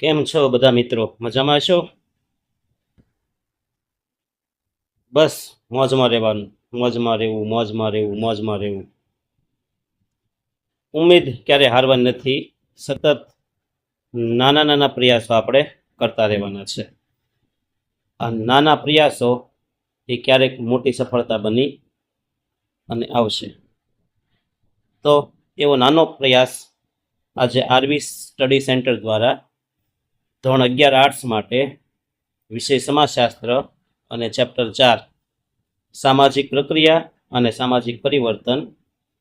કેમ છો બધા મિત્રો? મજામાં છો? બસ મોજમાં રહેવાનું, મોજમાં રહેવું, મોજમાં રહેવું, મોજમાં રહેવું. ઉમ્મીદ ક્યારે હારવાની નથી. સતત નાના નાના પ્રયાસો આપણે કરતા રહેવાના છે. આ નાના પ્રયાસો એ ક્યારેક મોટી સફળતા બની અને આવશે. તો એવો નાનો પ્રયાસ આજે આરવી સ્ટડી સેન્ટર દ્વારા ધોરણ 11 આર્ટ્સ માટે વિષય સમાજશાસ્ત્ર અને ચેપ્ટર 4 સામાજિક પ્રક્રિયા અને સામાજિક પરિવર્તન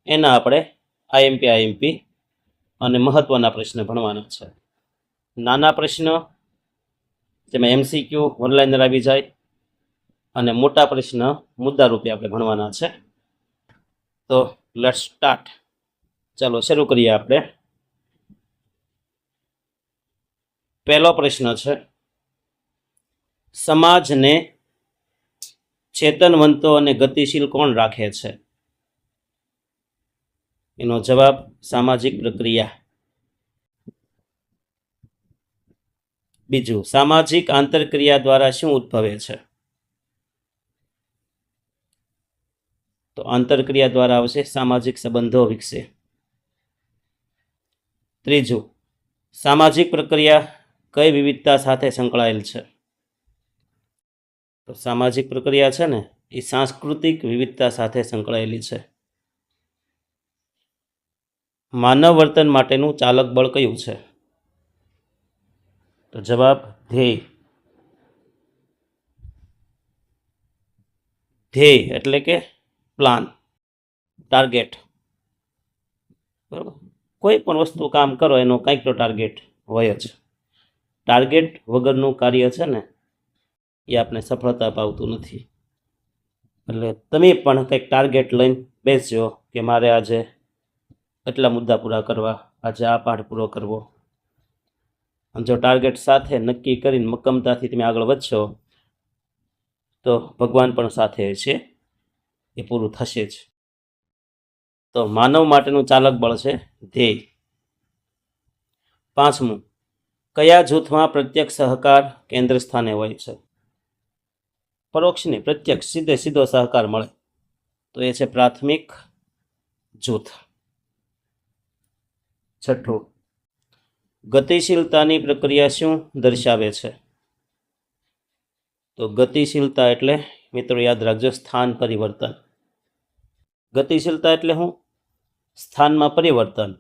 એના આપણે આઈએમપી અને મહત્વના પ્રશ્ન ભણવાના છે. નાના પ્રશ્ન જેમાં એમસીક્યુ ઓનલાઈનર આવી જાય અને મોટા પ્રશ્ન મુદ્દા રૂપે આપણે ભણવાના છે. તો લેટ્સ સ્ટાર્ટ. ચાલો શરૂ કરીએ આપણે. પહેલો પ્રશ્ન છે, સમાજને ચેતનવંતો અને ગતિશીલ કોણ રાખે છે? એનો જવાબ સામાજિક પ્રક્રિયા. બીજું, સામાજિક આંતરક્રિયા દ્વારા શું ઉદ્ભવે છે? તો આંતરક્રિયા દ્વારા આવશે સામાજિક સંબંધો વિકસે. ત્રીજું, સામાજિક પ્રક્રિયા કઈ વિવિધતા સાથે સંકળાયેલ છે? તો સામાજિક પ્રક્રિયા છે ને એ સાંસ્કૃતિક વિવિધતા સાથે સંકળાયેલી છે. માનવ વર્તન માટેનું ચાલક બળ કયું છે? તો જવાબ ધ્યેય. ધ્યેય એટલે કે પ્લાન, ટાર્ગેટ. બરાબર, કોઈ પણ વસ્તુ કામ કરો એનો કંઈક તો ટાર્ગેટ હોય જ. ટાર્ગેટ વગરનું કાર્ય છે ને એ આપણે સફળતા અપાવતું નથી. એટલે તમે પણ કંઈક ટાર્ગેટ લઈને બેસજો કે મારે આજે એટલા મુદ્દા પૂરા કરવા, આજે આ પાઠ પૂરો કરવો. અને જો ટાર્ગેટ સાથે નક્કી કરીને મક્કમતાથી તમે આગળ વધશો તો ભગવાન પણ સાથે છે, એ પૂરું થશે જ. તો માનવ માટેનું ચાલક બળ છે ધ્યેય. પાંચમું, કયા જૂથમાં પ્રત્યક્ષ સહકાર કેન્દ્ર સ્થાને હોય છે? પરોક્ષ નહીં, પ્રત્યક્ષ, સીધો સહકાર મળે તો એ છે પ્રાથમિક જૂથ. છઠ્ઠું, ગતિશીલતાની પ્રક્રિયા શું દર્શાવે છે? તો ગતિશીલતા એટલે મિત્રો યાદ રાખજો સ્થાન પરિવર્તન. ગતિશીલતા એટલે શું? સ્થાનમાં પરિવર્તન.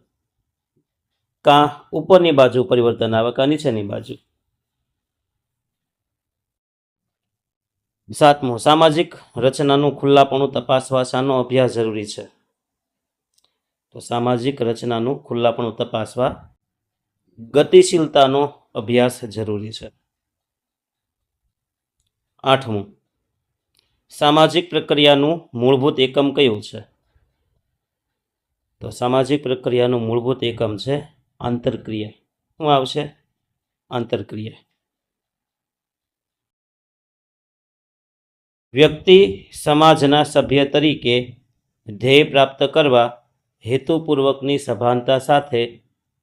કાં ઉપરની બાજુ પરિવર્તન આવે કાં નીચેની બાજુ. સાતમું, સામાજિક રચનાનું ખુલ્લાપણું તપાસવા શાનો અભ્યાસ જરૂરી છે? તો સામાજિક રચનાનું ખુલ્લાપણું તપાસવા ગતિશીલતાનો અભ્યાસ જરૂરી છે. આઠમું, સામાજિક પ્રક્રિયાનું મૂળભૂત એકમ કયું છે? તો સામાજિક પ્રક્રિયાનું મૂળભૂત એકમ છે આંતરક્રિયા. શું આવશે? આંતરક્રિયા. વ્યક્તિ સમાજના સભ્ય તરીકે ધ્યેય પ્રાપ્ત કરવા હેતુપૂર્વકની સભાનતા સાથે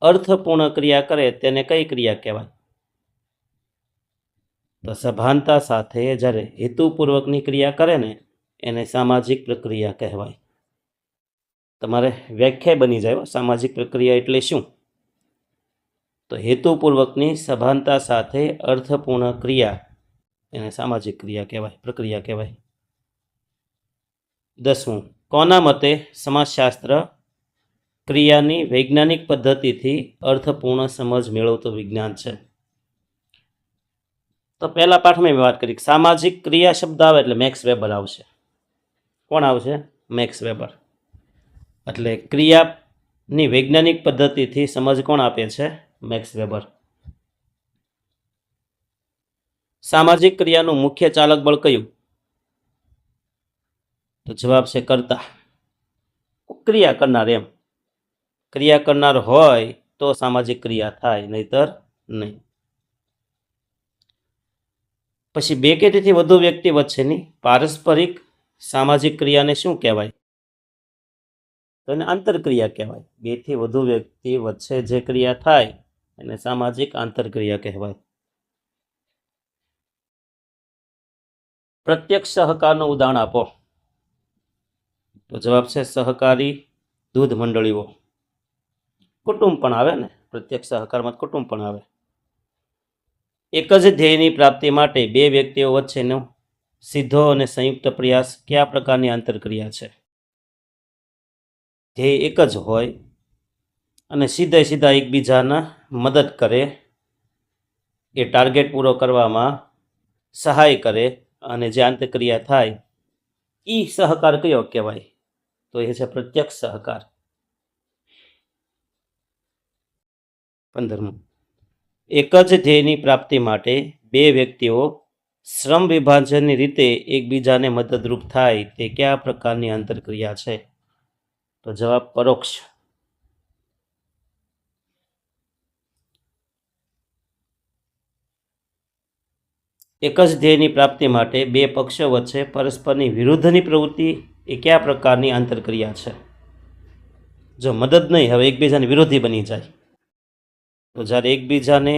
અર્થપૂર્ણ ક્રિયા કરે તેને કઈ ક્રિયા કહેવાય? તો સભાનતા સાથે જ્યારે હેતુપૂર્વકની ક્રિયા કરે ને એને સામાજિક પ્રક્રિયા કહેવાય. તમારે વ્યાખ્યા બની જાય સામાજિક પ્રક્રિયા એટલે શું? તો હેતુપૂર્વકની સભાનતા સાથે અર્થપૂર્ણ ક્રિયા એને સામાજિક ક્રિયા કહેવાય, પ્રક્રિયા કહેવાય. 10મું, કોના મતે સમાજશાસ્ત્ર ક્રિયાની વૈજ્ઞાનિક પદ્ધતિથી અર્થપૂર્ણ સમજ મેળવતું વિજ્ઞાન છે? તો પહેલા પાઠમાં મેં વાત કરી સામાજિક ક્રિયા શબ્દ આવે એટલે મેક્સ વેબર આવશે. કોણ આવશે? Max Weber. એટલે ક્રિયાની વૈજ્ઞાનિક પદ્ધતિથી સમજ કોણ આપે છે? Max Weber. સામાજિક ક્રિયાનું મુખ્ય ચાલક બળ કયું? તો જવાબ છે કર્તા. ક્રિયા કરનાર. એમ ક્રિયા કરનાર હોય તો સામાજિક ક્રિયા થાય, નહીતર નહીં. પછી બે કે તેથી વધુ વ્યક્તિ વચ્ચેની પારસ્પરિક સામાજિક ક્રિયાને શું કહેવાય? તો એને આંતરક્રિયા કહેવાય. બે થી વધુ વ્યક્તિ વચ્ચે જે ક્રિયા થાય એને સામાજિક આંતરક્રિયા કહેવાય. પ્રત્યક્ષ સહકારનું ઉદાહરણ આપો. તો જવાબ છે સહકારી દૂધ મંડળીઓ. કુટુંબ પણ આવે ને, પ્રત્યક્ષ સહકારમાં કુટુંબ પણ આવે. એક જ ધ્યેયની પ્રાપ્તિ માટે બે વ્યક્તિઓ વચ્ચેનો સીધો અને સંયુક્ત પ્રયાસ કયા પ્રકારની આંતરક્રિયા છે? ધ્યેય એક જ હોય અને સીધા એકબીજાના મદદ કરે, એ ટાર્ગેટ પૂરો કરવામાં સહાય કરે અને જે આંતરક્રિયા થાય એ સહકાર કયો કહેવાય? તો એ છે પ્રત્યક્ષ સહકાર. 15. એક જ ધ્યેયની પ્રાપ્તિ માટે બે વ્યક્તિઓ શ્રમ વિભાજનની રીતે એકબીજાને મદદરૂપ થાય તે કયા પ્રકારની આંતરક્રિયા છે? તો જવાબ પરોક્ષ. એક જ ધ્યેયની પ્રાપ્તિ માટે બે પક્ષો વચ્ચે પરસ્પરની વિરુદ્ધની પ્રવૃત્તિ એ કયા પ્રકારની આંતરક્રિયા છે? જો મદદ નહીં, હવે એકબીજાને વિરોધી બની જાય, તો જ્યારે એકબીજાને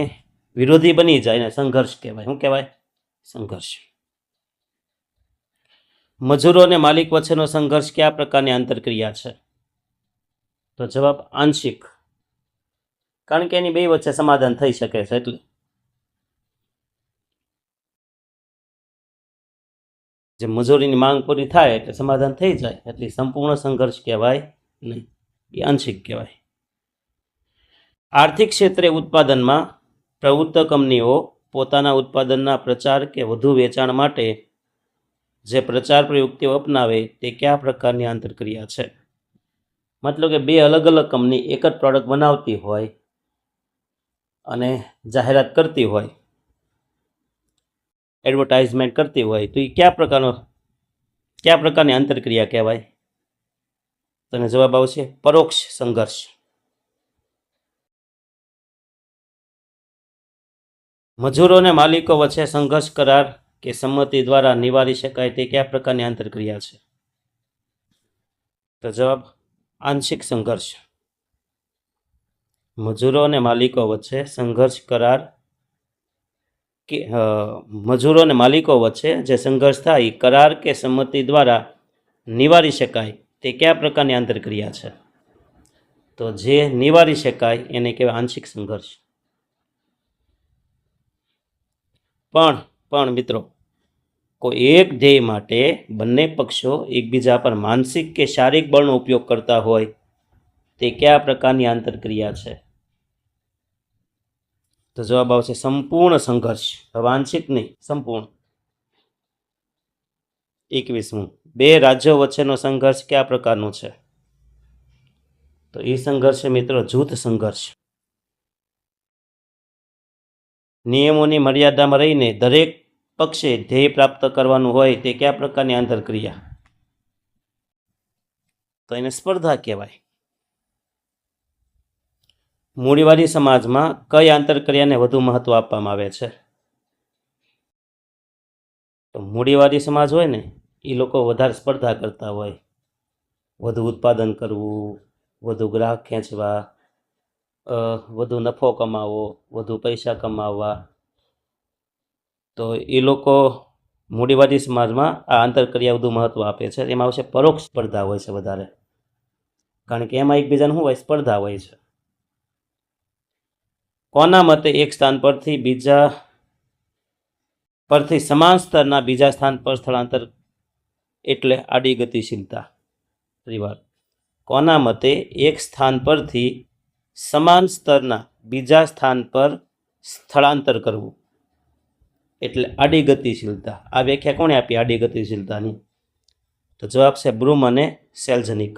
વિરોધી બની જાય ને સંઘર્ષ કહેવાય. શું કહેવાય? સંઘર્ષ. મજૂરો અને માલિક વચ્ચેનો સંઘર્ષ કયા પ્રકારની આંતરક્રિયા છે? તો જવાબ આંશિક. કારણ કે એની બે વચ્ચે સમાધાન થઈ શકે છે એટલે. જે મજૂરીની માંગ પૂરી થાય એટલે સમાધાન થઈ જાય એટલે સંપૂર્ણ સંઘર્ષ કહેવાય નહીં, એ આંશિક કહેવાય. આર્થિક ક્ષેત્રે ઉત્પાદનમાં પ્રવૃત્ત કંપનીઓ પોતાના ઉત્પાદનના પ્રચાર કે વધુ વેચાણ માટે જે પ્રચાર પ્રયુક્તિઓ અપનાવે તે કયા પ્રકારની આંતરક્રિયા છે? મતલબ કે બે અલગ અલગ કંપની એક જ પ્રોડક્ટ બનાવતી હોય અને જાહેરાત કરતી હોય, એડવર્ટાઇઝમેન્ટ કરતી હોય, તો એ કયા પ્રકારની આંતરક્રિયા કહેવાય? તને જવાબ આવશે પરોક્ષ સંઘર્ષ. મજૂરો અને માલિકો વચ્ચે સંઘર્ષ કરાર કે સંમતિ દ્વારા નિવારી શકાય તે કયા પ્રકારની આંતરક્રિયા છે? તો જવાબ આંશિક સંઘર્ષ. મજૂરો અને માલિકો વચ્ચે સંઘર્ષ કરાર કે મજૂરો અને માલિકો વચ્ચે જે સંઘર્ષ થાય કરાર કે સંમતિ દ્વારા નિવારી શકાય તે કયા પ્રકારની આંતરક્રિયા છે? તો જે નિવારી શકાય એને કહેવાય આંશિક સંઘર્ષ. પણ મિત્રો, કોઈ એક ધ્યેય માટે બંને પક્ષો એકબીજા પર માનસિક કે શારીરિક બળનો ઉપયોગ કરતા હોય તે કયા પ્રકારની આંતરક્રિયા છે? તો જવાબ આવશે સંપૂર્ણ સંઘર્ષ. હવે આંશિક નહીં, સંપૂર્ણ. 21. બે રાજ્યો વચ્ચેનો સંઘર્ષ કયા પ્રકારનો છે? તો એ સંઘર્ષ છે મિત્રો જૂથ સંઘર્ષ. નિયમોની મર્યાદામાં રહીને દરેક પક્ષે ધ્યેય પ્રાપ્ત કરવાનું હોય તે કયા પ્રકારની આંતરક્રિયા? તો એને સ્પર્ધા કહેવાય. મૂડીવાદી સમાજમાં કઈ આંતરક્રિયાને વધુ મહત્વ આપવામાં આવે છે? તો મૂડીવાદી સમાજ હોય ને એ લોકો વધારે સ્પર્ધા કરતા હોય, વધુ ઉત્પાદન કરવું, વધુ ગ્રાહક ખેંચવા, વધુ નફો કમાવો, વધુ પૈસા કમાવવા. તો એ લોકો મૂડીવાદી સમાજમાં આ આંતરક્રિયા વધુ મહત્વ આપે છે. એમાં આવશે પરોક્ષ સ્પર્ધા હોય છે વધારે, કારણ કે એમાં એકબીજાને શું હોય? સ્પર્ધા હોય છે. કોના મતે એક સ્થાન પરથી સમાન સ્તરના બીજા સ્થાન પર સ્થળાંતર એટલે આડી ગતિશીલતા? ફરીવાર, કોના મતે એક સ્થાન પરથી સમાન સ્તરના બીજા સ્થાન પર સ્થળાંતર કરવું એટલે આડી ગતિશીલતા? આ વ્યાખ્યા કોણે આપી આડી ગતિશીલતાની? તો જવાબ છે બ્રૂમ અને સેલ્ઝનિક.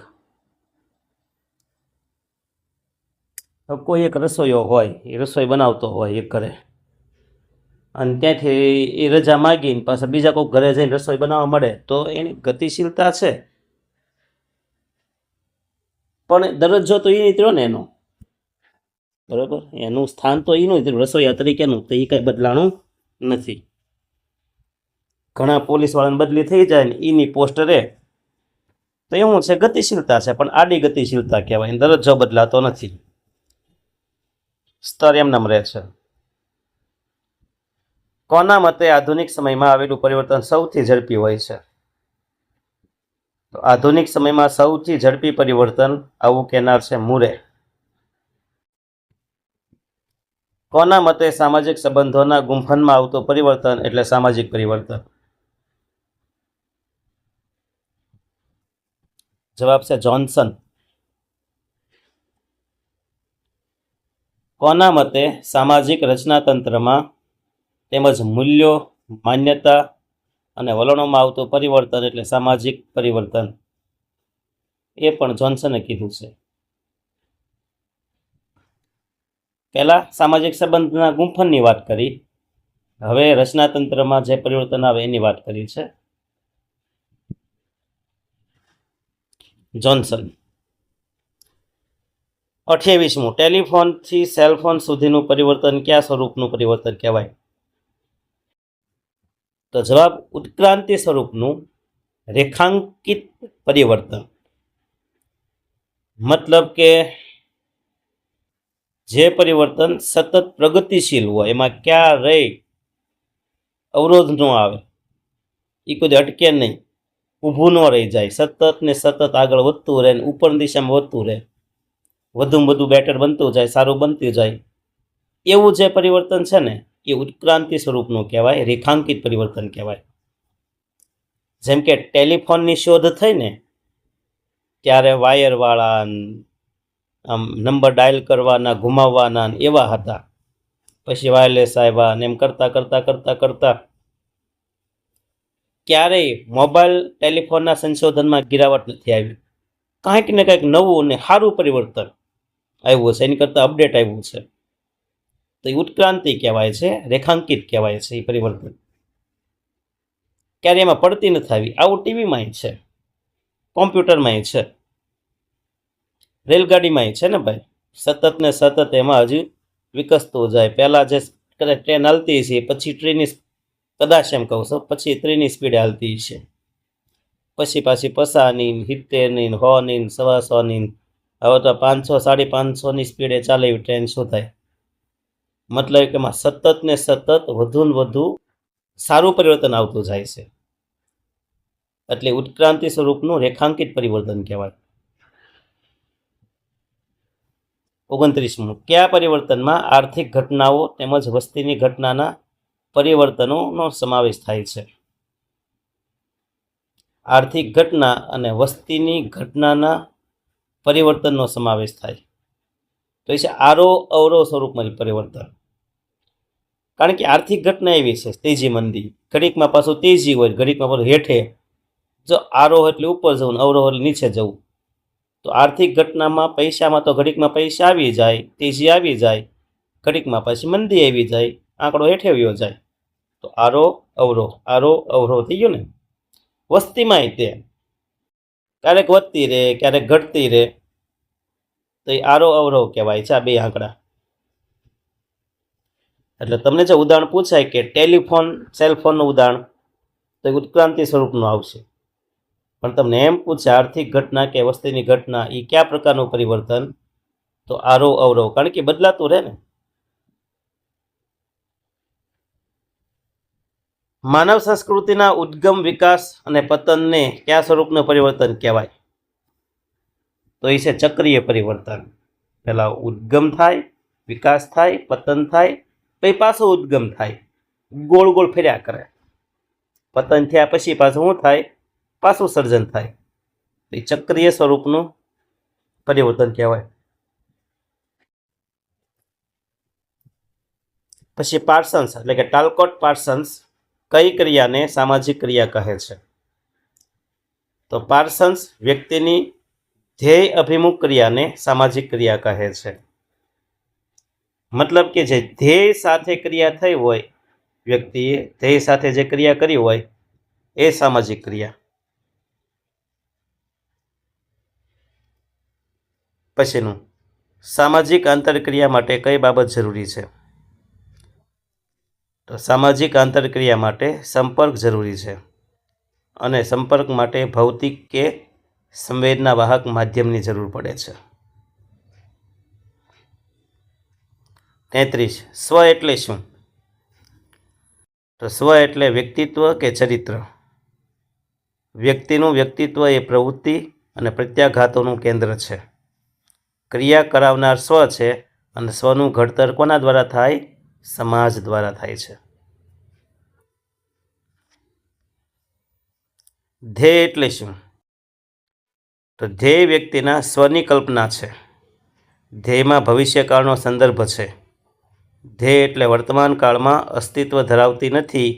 કોઈ એક રસોઈયો હોય, એ રસોઈ બનાવતો હોય એક ઘરે, અને ત્યાંથી એ રજા માગીને પાછા બીજા કોઈ ઘરે જઈને રસોઈ બનાવવા મળે તો એની ગતિશીલતા છે, પણ દરજ્જો તો એ નીકળ્યો ને એનો, બરાબર? એનું સ્થાન તો એનું રસોઈયા તરીકેનું, તો એ કંઈ બદલાણું નથી. ઘણા પોલીસવાળાને બદલી થઈ જાય ને એની પોસ્ટ રહે તો એવું છે ગતિશીલતા છે, પણ આડી ગતિશીલતા કહેવાય, દરજ્જો બદલાતો નથી. સ્તર એમનેમ રહે છે. કોના મતે આધુનિક સમયમાં આવેલું પરિવર્તન સૌથી ઝડપી હોય છે? તો આધુનિક સમયમાં સૌથી ઝડપી પરિવર્તન આવું કહેનાર છે મુરે. કોના મતે સામાજિક સંબંધોના ગુંફનમાં આવતું પરિવર્તન એટલે સામાજિક પરિવર્તન? જવાબ છે જોન્સન. કોના મતે સામાજિક રચનાતંત્રમાં તેમજ મૂલ્યો, માન્યતા અને વલણોમાં આવતું પરિવર્તન એટલે સામાજિક પરિવર્તન? એ પણ જોન્સને કીધું છે. પહેલા સામાજિક સંબંધના ગુંફનની વાત કરી, હવે રચનાતંત્રમાં જે પરિવર્તન આવે એની વાત કરી છે જોન્સન. 28મું, ટેલિફોનથી સેલફોન સુધીનું પરિવર્તન કયા સ્વરૂપનું પરિવર્તન કહેવાય? તો જવાબ ઉત્ક્રાંતિ સ્વરૂપનું રેખાંકિત પરિવર્તન. મતલબ કે જે પરિવર્તન સતત પ્રગતિશીલ હોય, એમાં ક્યારેય અવરોધ ન આવે, એ કોઈ અટકે નહીં, ઊભું ન રહી જાય, સતત ને સતત આગળ વધતું રહે, ઉપરની દિશામાં વધતું રહે, વધુમાં વધુ બેટર બનતું જાય, સારું બનતું જાય, એવું જે પરિવર્તન છે ને એ ઉત્ક્રાંતિ સ્વરૂપનું કહેવાય, રેખાંકિત પરિવર્તન કહેવાય. જેમ કે ટેલિફોનની શોધ થઈ ને ત્યારે વાયરવાળા, આમ નંબર ડાયલ કરવાના, ઘુમાવવાના એવા હતા. પછી વાયરલેસ આવ્યા ને એમ કરતા કરતા કરતા કરતા ક્યારેય મોબાઈલ ટેલિફોનના સંશોધનમાં ગિરાવટ નથી આવી. કાંઈક ને કંઈક નવું અને સારું પરિવર્તન આવ્યું છે, એની કરતાં અપડેટ આવ્યું છે. તો એ ઉત્ક્રાંતિ કહેવાય છે, રેખાંકિત કહેવાય છે. એ પરિવર્તન ક્યારે એમાં પડતી નથી આવી. આવું ટીવીમાં છે, કોમ્પ્યુટરમાં છે, રેલગાડીમાં છે ને ભાઈ. સતત ને સતત એમાં હજુ વિકસતું જાય. પહેલાં જે ટ્રેન હાલતી છે, પછી ટ્રેનની, કદાચ એમ કહું છું, પછી ટ્રેનની સ્પીડે હાલતી છે, પછી પાછી 50ની, 70ની, 100ની, 125ની, હવે તો 500, 550ની સ્પીડે ચાલે એવી ટ્રેન શું થાય? મતલબ કે એમાં સતત ને સતત વધુ ને વધુ સારું પરિવર્તન આવતું જાય છે. એટલે ઉત્ક્રાંતિ સ્વરૂપનું રેખાંકિત પરિવર્તન કહેવાય. 29મું, કયા પરિવર્તનમાં આર્થિક ઘટનાઓ તેમજ વસ્તીની ઘટનાના પરિવર્તનોનો સમાવેશ થાય છે? આર્થિક ઘટના અને વસ્તીની ઘટનાના પરિવર્તનનો સમાવેશ થાય. તો એ છે આરોહ અવરોહ સ્વરૂપમાં પરિવર્તન. કારણ કે આર્થિક ઘટના એવી છે, તેજી મંદી, ઘડીકમાં પાછું તેજી હોય, ઘડીકમાં પાછું હેઠે. જો આરોહ એટલે ઉપર જવું, અવરોહ એટલે નીચે જવું. તો આર્થિક ઘટનામાં પૈસામાં તો ઘડીકમાં પૈસા આવી જાય, તેજી આવી જાય, ઘડીકમાં પછી મંદી આવી જાય, આંકડો હેઠે વયો જાય. તો આરોહ અવરોહ થઈ ગયો ને. વસ્તીમાંય તે ક્યારેક વધતી રહે, ક્યારેક ઘટતી રહે, તો એ આરોહ અવરોહ કહેવાય છે. આ બે આંકડા. એટલે તમને જે ઉદાહરણ પૂછાય કે ટેલિફોન, સેલફોનનું ઉદાહરણ, તો એ ઉત્ક્રાંતિ સ્વરૂપનું આવશે. પણ તમને એમ પૂછે આર્થિક ઘટના કે વસ્તીની ઘટના, એ કયા પ્રકારનું પરિવર્તન? તો આરોહ અવરોહ, કારણ કે બદલાતું રહે ને. માનવ સંસ્કૃતિના ઉદ્ગમ, વિકાસ અને પતનને કયા સ્વરૂપનું પરિવર્તન કહેવાય? તો એ છે ચક્રીય પરિવર્તન. પહેલા ઉદ્ગમ થાય, વિકાસ થાય, પતન થાય, પછી પાછું ઉદ્ગમ થાય, ગોળ ગોળ ફર્યા કરે. પતન થયા પછી પાછું શું થાય? પાછું સર્જન થાય. એ ચક્રીય સ્વરૂપનું પરિવર્તન કહેવાય. પછી પાર્સન્સ એટલે કે ટાલકોટ પાર્સન્સ કઈ ક્રિયાને સામાજિક ક્રિયા કહે છે? તો પાર્સન્સ વ્યક્તિની ધ્યેય અભિમુખ ક્રિયાને સામાજિક ક્રિયા કહે છે. મતલબ કે જે ધ્યેય સાથે ક્રિયા થઈ હોય, વ્યક્તિએ ધ્યેય સાથે જે ક્રિયા કરી હોય એ સામાજિક ક્રિયા. પછીનું, સામાજિક આંતરક્રિયા માટે કઈ બાબત જરૂરી છે? તો સામાજિક આંતરક્રિયા માટે સંપર્ક જરૂરી છે, અને સંપર્ક માટે ભૌતિક કે સંવેદના વાહક માધ્યમની જરૂર પડે છે. 33 સ્વ એટલે શું? તો સ્વ એટલે વ્યક્તિત્વ કે ચરિત્ર. વ્યક્તિનું વ્યક્તિત્વ એ પ્રવૃત્તિ અને પ્રત્યાઘાતોનું કેન્દ્ર છે. ક્રિયા કરાવનાર સ્વ છે અને સ્વનું ઘડતર કોના દ્વારા થાય? સમાજ દ્વારા થાય છે. ધ્યેય એટલે શું? તો ધ્યેય વ્યક્તિના સ્વની કલ્પના છે. ધ્યેયમાં ભવિષ્યકાળનો સંદર્ભ છે. ધ્યેય એટલે વર્તમાન કાળમાં અસ્તિત્વ ધરાવતી નથી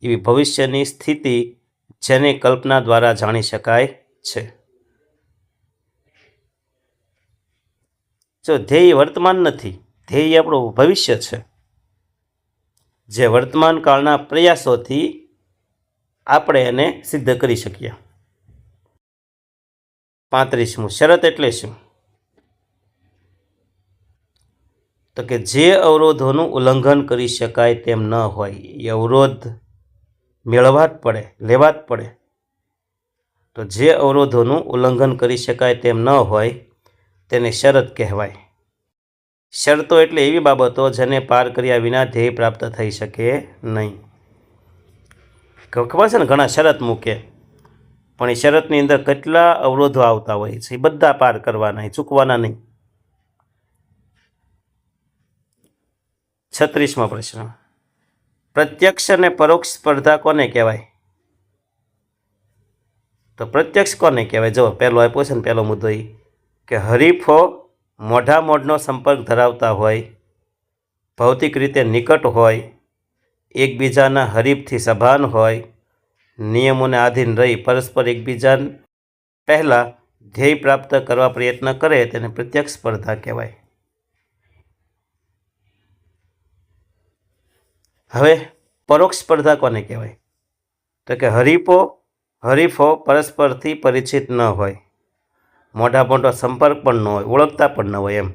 એવી ભવિષ્યની સ્થિતિ જેની કલ્પના દ્વારા જાણી શકાય છે. જો ધ્યેય વર્તમાન નથી, ધ્યેય આપણું ભવિષ્ય છે, જે વર્તમાન કાળના પ્રયાસોથી આપણે એને સિદ્ધ કરી શકીએ. 35 શરત એટલે શું? તો કે જે અવરોધોનું ઉલ્લંઘન કરી શકાય તેમ ન હોય, એ અવરોધ મેળવવા જ પડે, લેવા જ પડે. તો જે અવરોધોનું ઉલ્લંઘન કરી શકાય તેમ ન હોય તેને શરત કહેવાય. શરતો એટલે એવી બાબતો જેને પાર કર્યા વિના ધ્યેય પ્રાપ્ત થઈ શકે નહીં. ખબર છે ને, ઘણા શરત મૂકે, પણ એ શરતની અંદર કેટલા અવરોધો આવતા હોય છે, એ બધા પાર કરવાના, ચૂકવાના નહીં. 36મો પ્રશ્ન, પ્રત્યક્ષ અને પરોક્ષ સ્પર્ધા કોને કહેવાય? તો પ્રત્યક્ષ કોને કહેવાય? જો પહેલો આપ્યો છે ને, પહેલો મુદ્દો એ કે હરીફો મોઢામોઢનો સંપર્ક ધરાવતા હોય, ભૌતિક રીતે નિકટ હોય, એકબીજાના હરીફથી સભાન હોય, નિયમોને આધીન રહી પરસ્પર એકબીજા પહેલાં ધ્યેય પ્રાપ્ત કરવા પ્રયત્ન કરે તેને પ્રત્યક્ષ સ્પર્ધા કહેવાય. હવે પરોક્ષ સ્પર્ધા કોને કહેવાય? તો કે હરીફો પરસ્પરથી પરિચિત ન હોય, મોઢામોઢો સંપર્ક પણ ન હોય, ઓળખતા પણ ન હોય, એમ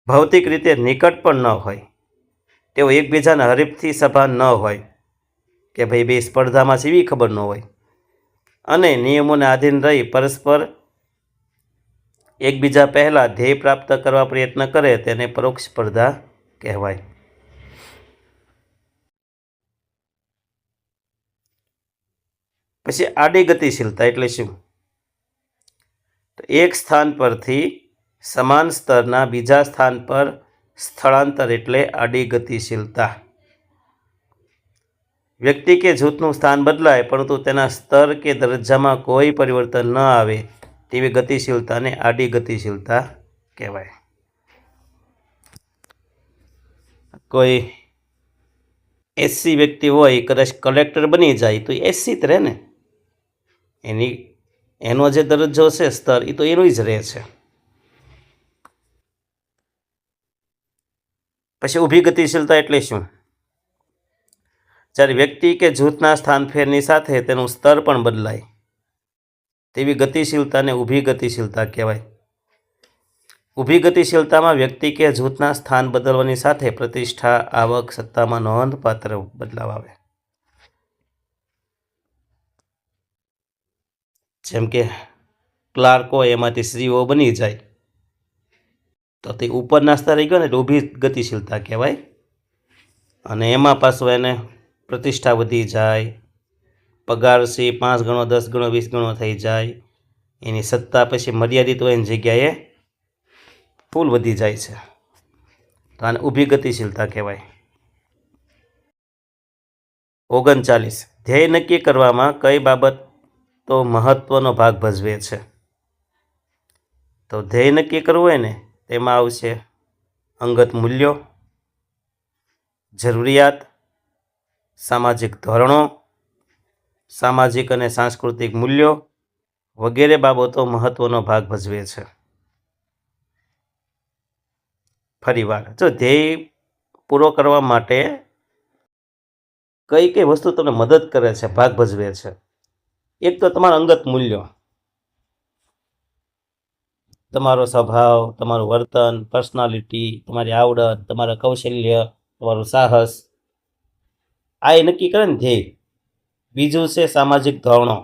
ભૌતિક રીતે નિકટ પણ ન હોય, તેઓ એકબીજાના હરીફથી સભાન ન હોય કે ભાઈ બે સ્પર્ધામાં છે એવી ખબર ન હોય, અને નિયમોને આધીન રહી પરસ્પર એકબીજા પહેલાં ધ્યેય પ્રાપ્ત કરવા પ્રયત્ન કરે તેને પરોક્ષ સ્પર્ધા કહેવાય. પછી આડી ગતિશીલતા એટલે શું? તો એક સ્થાન પરથી સમાન સ્તરના બીજા સ્થાન પર સ્થળાંતર એટલે આડી ગતિશીલતા. વ્યક્તિ કે જૂથનું સ્થાન બદલાય પરંતુ તેના સ્તર કે દરજ્જામાં કોઈ પરિવર્તન ન આવે તેવી ગતિશીલતાને આડી ગતિશીલતા કહેવાય. કોઈ એસસી વ્યક્તિ હોય, કદાચ કલેક્ટર બની જાય તો એસસી જ રહે ને, એનો જે દરજ્જો છે, સ્તર, એ તો એનો જ રહે છે. પછી ઊભી ગતિશીલતા એટલે શું? જ્યારે વ્યક્તિ કે જૂથના સ્થાન ફેરની સાથે તેનું સ્તર પણ બદલાય તેવી ગતિશીલતાને ઊભી ગતિશીલતા કહેવાય. ઊભી ગતિશીલતામાં વ્યક્તિ કે જૂથના સ્થાન બદલવાની સાથે પ્રતિષ્ઠા, આવક, સત્તામાં નોંધપાત્ર બદલાવ આવે. જેમ કે ક્લાર્ક હોય એમાંથી સીઈઓ બની જાય તો તે ઉપરના સ્તરે ગયો ને એટલે ઊભી ગતિશીલતા કહેવાય. અને એમાં પાછું એને પ્રતિષ્ઠા વધી જાય, પગાર છે 5 ગણો, 10 ગણો, 20 ગણો થઈ જાય, એની સત્તા પછી મર્યાદિત હોય એની જગ્યાએ ફૂલ વધી જાય છે, તો આને ઊભી ગતિશીલતા કહેવાય. 39 ધ્યેય નક્કી કરવામાં કઈ બાબત તો મહત્વનો ભાગ ભજવે છે? તો ધ્યેય નક્કી કરવું હોય ને તેમાં આવશે અંગત મૂલ્યો, જરૂરિયાત, સામાજિક ધોરણો, સામાજિક અને સાંસ્કૃતિક મૂલ્યો વગેરે બાબતો મહત્વનો ભાગ ભજવે છે. ફરીવાર, જો ધ્યેય પૂરો કરવા માટે કઈ કઈ વસ્તુ તમને મદદ કરે છે, ભાગ ભજવે છે? એક તો તમારા અંગત મૂલ્યો, તમારો સ્વભાવ, તમારું વર્તન, પર્સનાલિટી, તમારી આવડત, તમારા કૌશલ્ય, તમારું સાહસ, આ એ નક્કી કરે ને ધ્યેય. બીજું છે સામાજિક ધોરણો,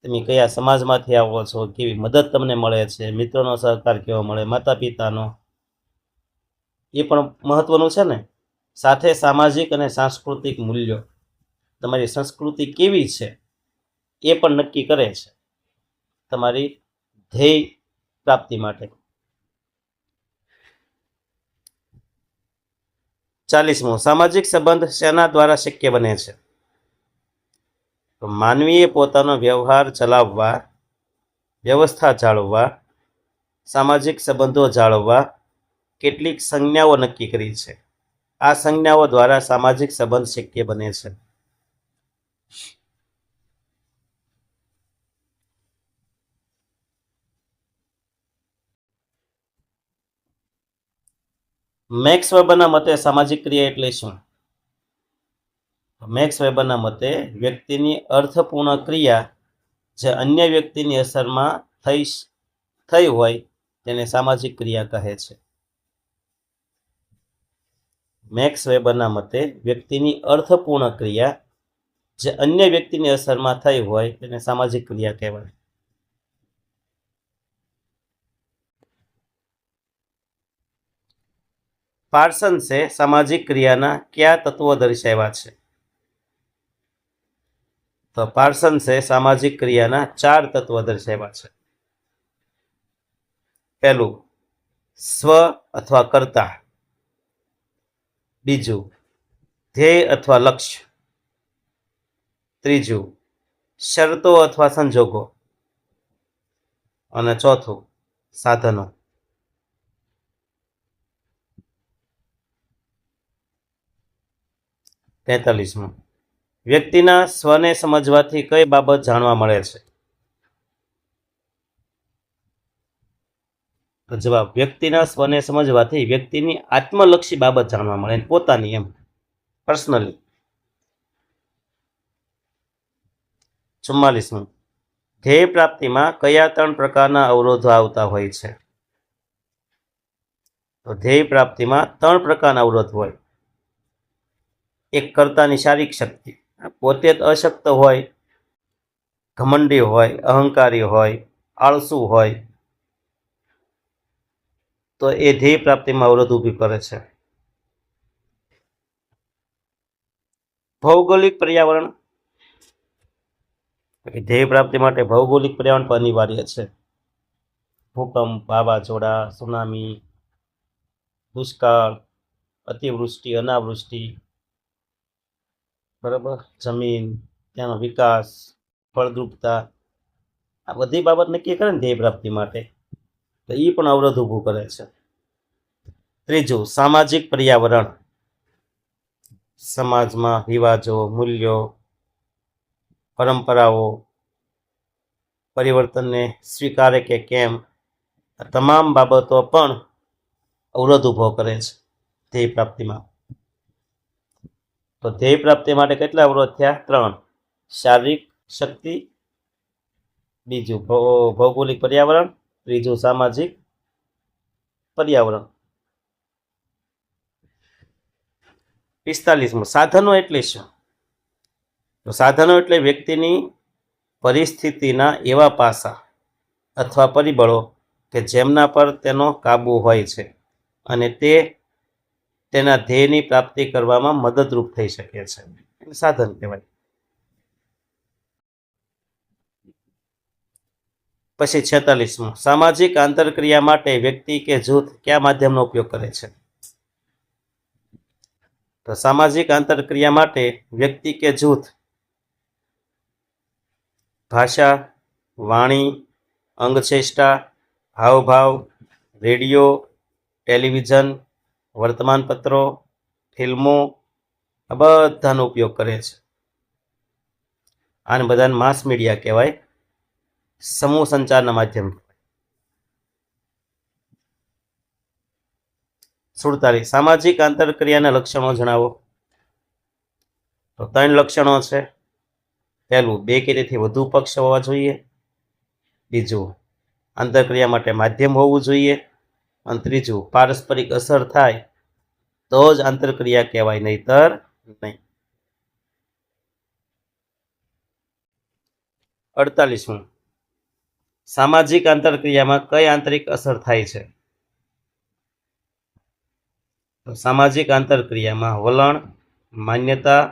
તમે કયા સમાજમાંથી આવો છો, કેવી મદદ તમને મળે છે, મિત્રોનો સહકાર કેવો મળે, માતા પિતાનો, એ પણ મહત્વનું છે ને. સાથે સામાજિક અને સાંસ્કૃતિક મૂલ્યો, તમારી સંસ્કૃતિ કેવી છે એ પણ નક્કી કરે છે તમારી ધ્યેય પ્રાપ્તિ માટે. 40મો, સામાજિક સંબંધ શેના દ્વારા શક્ય બને છે? તો માનવીએ પોતાનો વ્યવહાર ચલાવવા, વ્યવસ્થા જાળવવા, સામાજિક સંબંધો જાળવવા કેટલીક સંજ્ઞાઓ નક્કી કરી છે. આ સંજ્ઞાઓ દ્વારા સામાજિક સંબંધ શક્ય બને છે. મેક્સ વેબરના મતે સામાજિક ક્રિયા એટલે શું? મેક્સ વેબરના મતે વ્યક્તિની અર્થપૂર્ણ ક્રિયા જે અન્ય વ્યક્તિની અસરમાં થઈ હોય તેને સામાજિક ક્રિયા કહે છે. મેક્સ વેબરના મતે વ્યક્તિની અર્થપૂર્ણ ક્રિયા જે અન્ય વ્યક્તિની અસરમાં થઈ હોય તેને સામાજિક ક્રિયા કહેવાય. પાર્સન્સે સામાજિક ક્રિયાના કયા તત્વો દર્શાવ્યા છે? તો પાર્સન્સે સામાજિક ક્રિયાના 4 તત્વો દર્શાવ્યા છે. પહેલું, સ્વ અથવા કર્તા. બીજું, ધ્યેય અથવા લક્ષ્ય. ત્રીજું, શરતો અથવા સંજોગો. અને ચોથું, સાધનો. 43મો, વ્યક્તિના સ્વને સમજવાથી કઈ બાબત જાણવા મળે છે? તો જવાબ, વ્યક્તિના સ્વને સમજવાથી વ્યક્તિની આત્મલક્ષી બાબત જાણવા મળે, પોતાની, એમ પર્સનલી. 44મો, ધ્યેય પ્રાપ્તિમાં કયા 3 પ્રકારના અવરોધો આવતા હોય છે? તો ધ્યેય પ્રાપ્તિમાં 3 પ્રકારના અવરોધ હોય. એક, કર્તાની શારીરિક શક્તિ, પોતે જ અશક્ત હોય, ઘમંડી હોય, અહંકારી હોય, આળસુ હોય, તો એ ધ્યેય પ્રાપ્તિમાં અવરોધ ઊભી કરે છે. ભૌગોલિક પર્યાવરણ, ધ્યેય પ્રાપ્તિ માટે ભૌગોલિક પર્યાવરણ પણ અનિવાર્ય છે. ભૂકંપ, વાવાઝોડા, સુનામી, દુષ્કાળ, અતિવૃષ્ટિ, અનાવૃષ્ટિ, બરાબર, જમીન, ત્યાંનો વિકાસ, ફળદ્રુપતા, આ બધી બાબત નક્કી કરે ને ધ્યેય પ્રાપ્તિ માટે, તો એ પણ અવરોધ ઊભું કરે છે. ત્રીજું, સામાજિક પર્યાવરણ. સમાજમાં રિવાજો, મૂલ્યો, પરંપરાઓ, પરિવર્તનને સ્વીકારે કે કેમ, આ તમામ બાબતો પણ અવરોધ ઊભો કરે છે ધ્યેય પ્રાપ્તિમાં. તો ધ્યેય પ્રાપ્તિ માટે કેટલા અવરોધ થયા? 3. શારીરિક શક્તિ, બીજું ભૌગોલિક પર્યાવરણ, ત્રીજું સામાજિક પર્યાવરણ. 45મો, સાધનો એટલે શું? તો સાધનો એટલે વ્યક્તિની પરિસ્થિતિના એવા પાસા અથવા પરિબળો કે જેમના પર તેનો કાબુ હોય છે અને તે તેના ધ્યેયની પ્રાપ્તિ કરવામાં મદદરૂપ થઈ શકે છે, સાધન કહેવાય. પછી 46મો, સામાજિક આંતરક્રિયા માટે વ્યક્તિ કે જૂથ કયા માધ્યમનો ઉપયોગ કરે છે? તો સામાજિક આંતરક્રિયા માટે વ્યક્તિ કે જૂથ ભાષા, વાણી, અંગચેષ્ટા, હાવભાવ, રેડિયો, ટેલિવિઝન, વર્તમાનપત્રો, ફિલ્મો, આ બધાનો ઉપયોગ કરે છે. આને બધાને માસ મીડિયા કહેવાય, સમૂહ સંચારના માધ્યમ. 47, સામાજિક આંતરક્રિયાના લક્ષણો જણાવો. તો 3 લક્ષણો છે. પહેલું, 2 કે તેથી વધુ પક્ષ હોવા જોઈએ. બીજું, આંતરક્રિયા માટે માધ્યમ હોવું જોઈએ. અને ત્રીજું, પારસ્પરિક અસર થાય તો જ આંતરક્રિયા કહેવાય, નહીતર નહીં. 48મું, સામાજિક આંતરક્રિયામાં કઈ આંતરિક અસર થાય છે? તો સામાજિક આંતરક્રિયામાં વલણ, માન્યતા,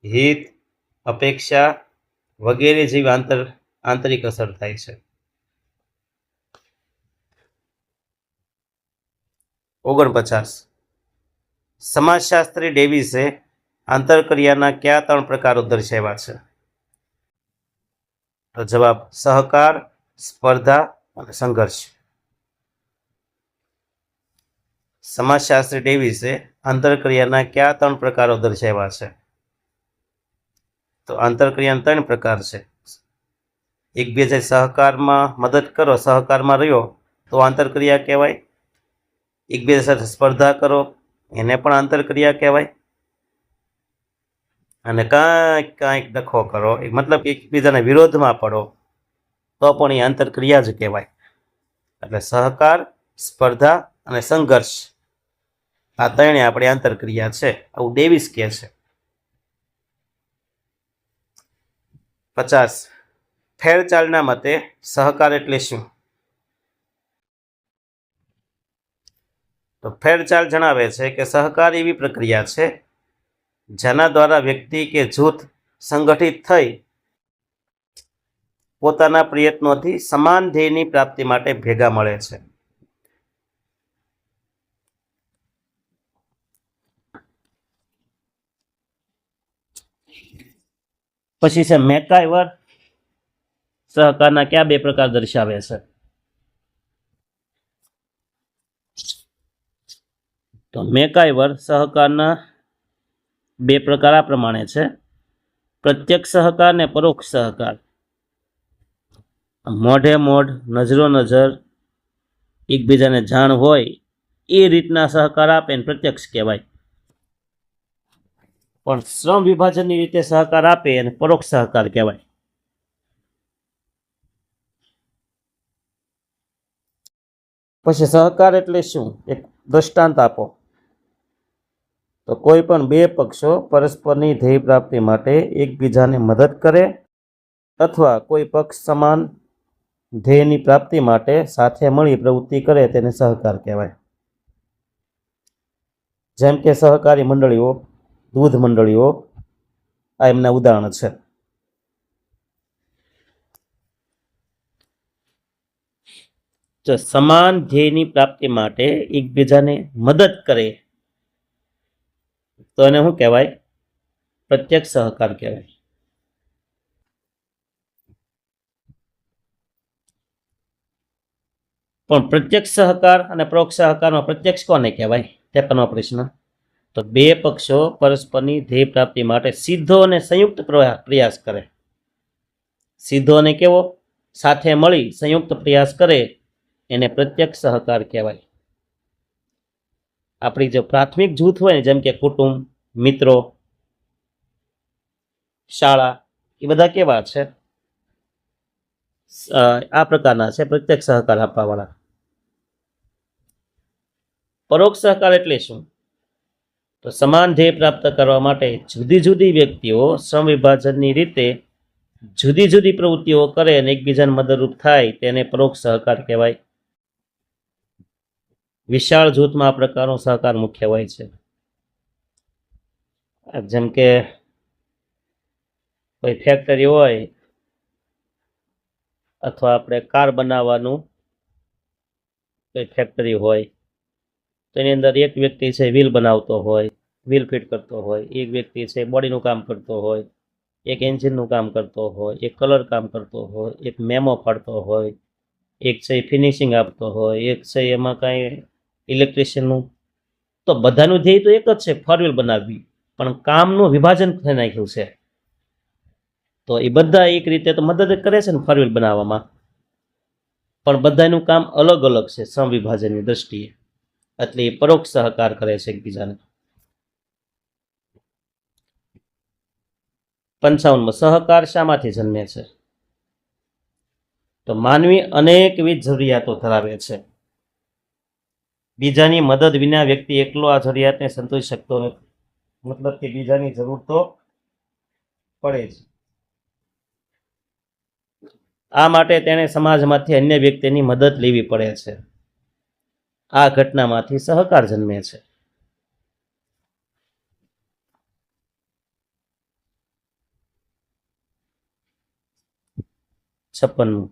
હિત, અપેક્ષા વગેરે જેવી આંતરિક અસર થાય છે. 49. સમાજશાસ્ત્રી ડેવિસે આંતરક્રિયાના કયા 3 પ્રકારો દર્શાવ્યા છે? તો જવાબ સહકાર, સ્પર્ધા અને સંઘર્ષ. સમાજશાસ્ત્રી ડેવિસે આંતરક્રિયાના કયા 3 પ્રકારો દર્શાવ્યા છે? તો આંતરક્રિયાના 3 પ્રકાર છે. એકબીજા સહકારમાં મદદ કરો, સહકારમાં રહ્યો તો આંતરક્રિયા કહેવાય. એકબીજા સાથે સ્પર્ધા કરો એને પણ આંતરક્રિયા કહેવાય. અને કાંઈક ડખો કરો, મતલબ એકબીજાના વિરોધમાં પડો તો પણ એ આંતરક્રિયા જ કહેવાય. એટલે સહકાર, સ્પર્ધા અને સંઘર્ષ આ 3 આપણી આંતરક્રિયા છે, આવું ડેવિસ કહે છે. 50. ફેરચાલના મતે સહકાર એટલે શું? તો ફેરચાલ જણાવે છે કે સહકાર એવી પ્રક્રિયા છે જેના દ્વારા વ્યક્તિ કે જૂથ સંગઠિત થઈ પોતાના પ્રયત્નોથી સમાન ધ્યેયની પ્રાપ્તિ માટે ભેગા મળે છે. પછી છે મેકાઇવર સહકારના કયા 2 પ્રકાર દર્શાવે છે? તો મેકાઇવર સહકારના 2 પ્રકાર આ પ્રમાણે છે: પ્રત્યક્ષ સહકાર ને પરોક્ષ સહકાર. મોઢે મોઢ, નજરો નજર, એકબીજાને જાણ હોય એ રીતના સહકાર આપે ને પ્રત્યક્ષ કહેવાય. પણ શ્રમ વિભાજનની રીતે સહકાર આપે અને પરોક્ષ સહકાર કહેવાય. પછી સહકાર એટલે શું? એક દ્રષ્ટાંત આપો. તો કોઈ પણ 2 પક્ષો પરસ્પરની ધ્યેય પ્રાપ્તિ માટે એકબીજાને મદદ કરે અથવા કોઈ પક્ષ સમાન ધ્યેયની પ્રાપ્તિ માટે સાથે મળી પ્રવૃત્તિ કરે તેને સહકાર કહેવાય. જેમ કે સહકારી મંડળીઓ, દૂધ મંડળીઓ આ એમના ઉદાહરણ છે. જો સમાન ધ્યેયની પ્રાપ્તિ માટે એકબીજાને મદદ કરે તો એને શું કહેવાય? પ્રત્યક્ષ સહકાર કહેવાય. પણ પ્રત્યક્ષ સહકાર અને પરોક્ષ સહકારમાં પ્રત્યક્ષ કોને કહેવાય? 53મો પ્રશ્ન. તો 2 પક્ષો પરસ્પરની ધ્યેય પ્રાપ્તિ માટે સીધો અને સંયુક્ત પ્રયાસ કરે. સીધો અને કેવો? સાથે મળી સંયુક્ત પ્રયાસ કરે એને પ્રત્યક્ષ સહકાર કહેવાય. આપણી જે પ્રાથમિક જૂથ હોય ને, જેમ કે કુટુંબ, મિત્રો, શાળા, એ બધા કેવા છે? આ પ્રકારના છે, પ્રત્યક્ષ સહકાર આપવાવાળા. પરોક્ષ સહકાર એટલે શું? તો સમાન ધ્યેય પ્રાપ્ત કરવા માટે જુદી જુદી વ્યક્તિઓ શ્રમ વિભાજનની રીતે જુદી જુદી પ્રવૃત્તિઓ કરે અને એકબીજાને મદદરૂપ થાય તેને પરોક્ષ સહકાર કહેવાય. વિશાળ જૂથમાં આ પ્રકારનો સહકાર મુખ્ય હોય છે. જેમ કે કોઈ ફેક્ટરી હોય અથવા આપણે કાર બનાવવાનું કોઈ ફેક્ટરી હોય તો એની અંદર એક વ્યક્તિ છે વ્હીલ બનાવતો હોય, વ્હીલ ફિટ કરતો હોય, એક વ્યક્તિ છે બોડીનું કામ કરતો હોય, એક એન્જિનનું કામ કરતો હોય, એક કલર કામ કરતો હોય, એક મેમો ફાડતો હોય, એક છે ફિનિશિંગ આપતો હોય, એક છે એમાં કાંઈ ઇલેક્ટ્રિશિયનનું. તો બધાનું ધ્યેય તો એક જ છે, 4 વ્હીલ બનાવવી, પણ કામનું વિભાજન થઈ નાખ્યું છે. તો એ બધા એક રીતે તો મદદ કરે છે ને 4 વ્હીલ બનાવવામાં, પણ બધાનું કામ અલગ અલગ છે શ્રમ વિભાજનની દ્રષ્ટિએ. એટલે એ પરોક્ષ સહકાર કરે છે એકબીજાને. 55મો. સહકાર શામાંથી જન્મે છે? તો માનવી અનેકવિધ જરૂરિયાતો ધરાવે છે. બીજાની મદદ વિના વ્યક્તિ એકલો આ જરૂરિયાતને સંતોષી શકતો નથી. મતલબ કે બીજાની જરૂર તો પડે જ. આ માટે તેણે સમાજમાંથી અન્ય વ્યક્તિની મદદ લેવી પડે છે. આ ઘટનામાંથી સહકાર જન્મે છે. 56મું,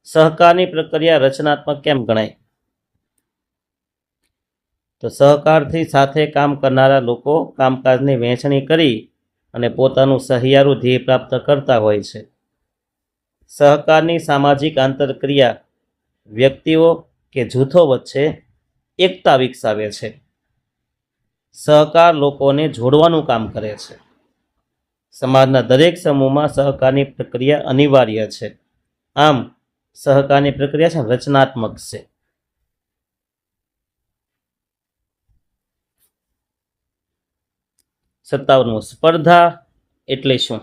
સહકારની પ્રક્રિયા રચનાત્મક કેમ ગણાય? તો સહકારથી સાથે કામ કરનારા લોકો કામકાજની વહેંચણી કરી અને પોતાનું સહિયારું ધ્યેય પ્રાપ્ત કરતા હોય છે. સહકારની સામાજિક આંતરક્રિયા વ્યક્તિઓ કે જૂથો વચ્ચે એકતા વિકસાવે છે. સહકાર લોકોને જોડવાનું કામ કરે છે. સમાજના દરેક સમૂહમાં સહકારની પ્રક્રિયા અનિવાર્ય છે. આમ સહકારની પ્રક્રિયા છે રચનાત્મક છે. 57મું, સ્પર્ધા એટલે શું?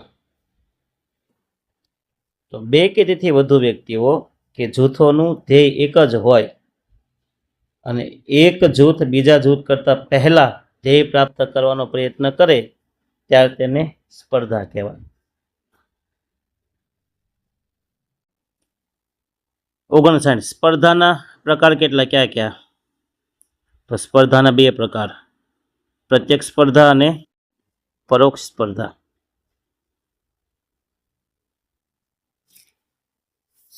તો બે કે તેથી વધુ વ્યક્તિઓ કે જૂથોનું ધ્યેય એક જ હોય અને એક જૂથ બીજા જૂથ કરતાં પહેલા ધ્યેય પ્રાપ્ત કરવાનો પ્રયત્ન કરે ત્યારે તેને સ્પર્ધા કહેવાય. 59, સ્પર્ધાના પ્રકાર કેટલા કયા કયા? તો સ્પર્ધાના બે પ્રકાર, પ્રત્યક્ષ સ્પર્ધા અને પરોક્ષ સ્પર્ધા.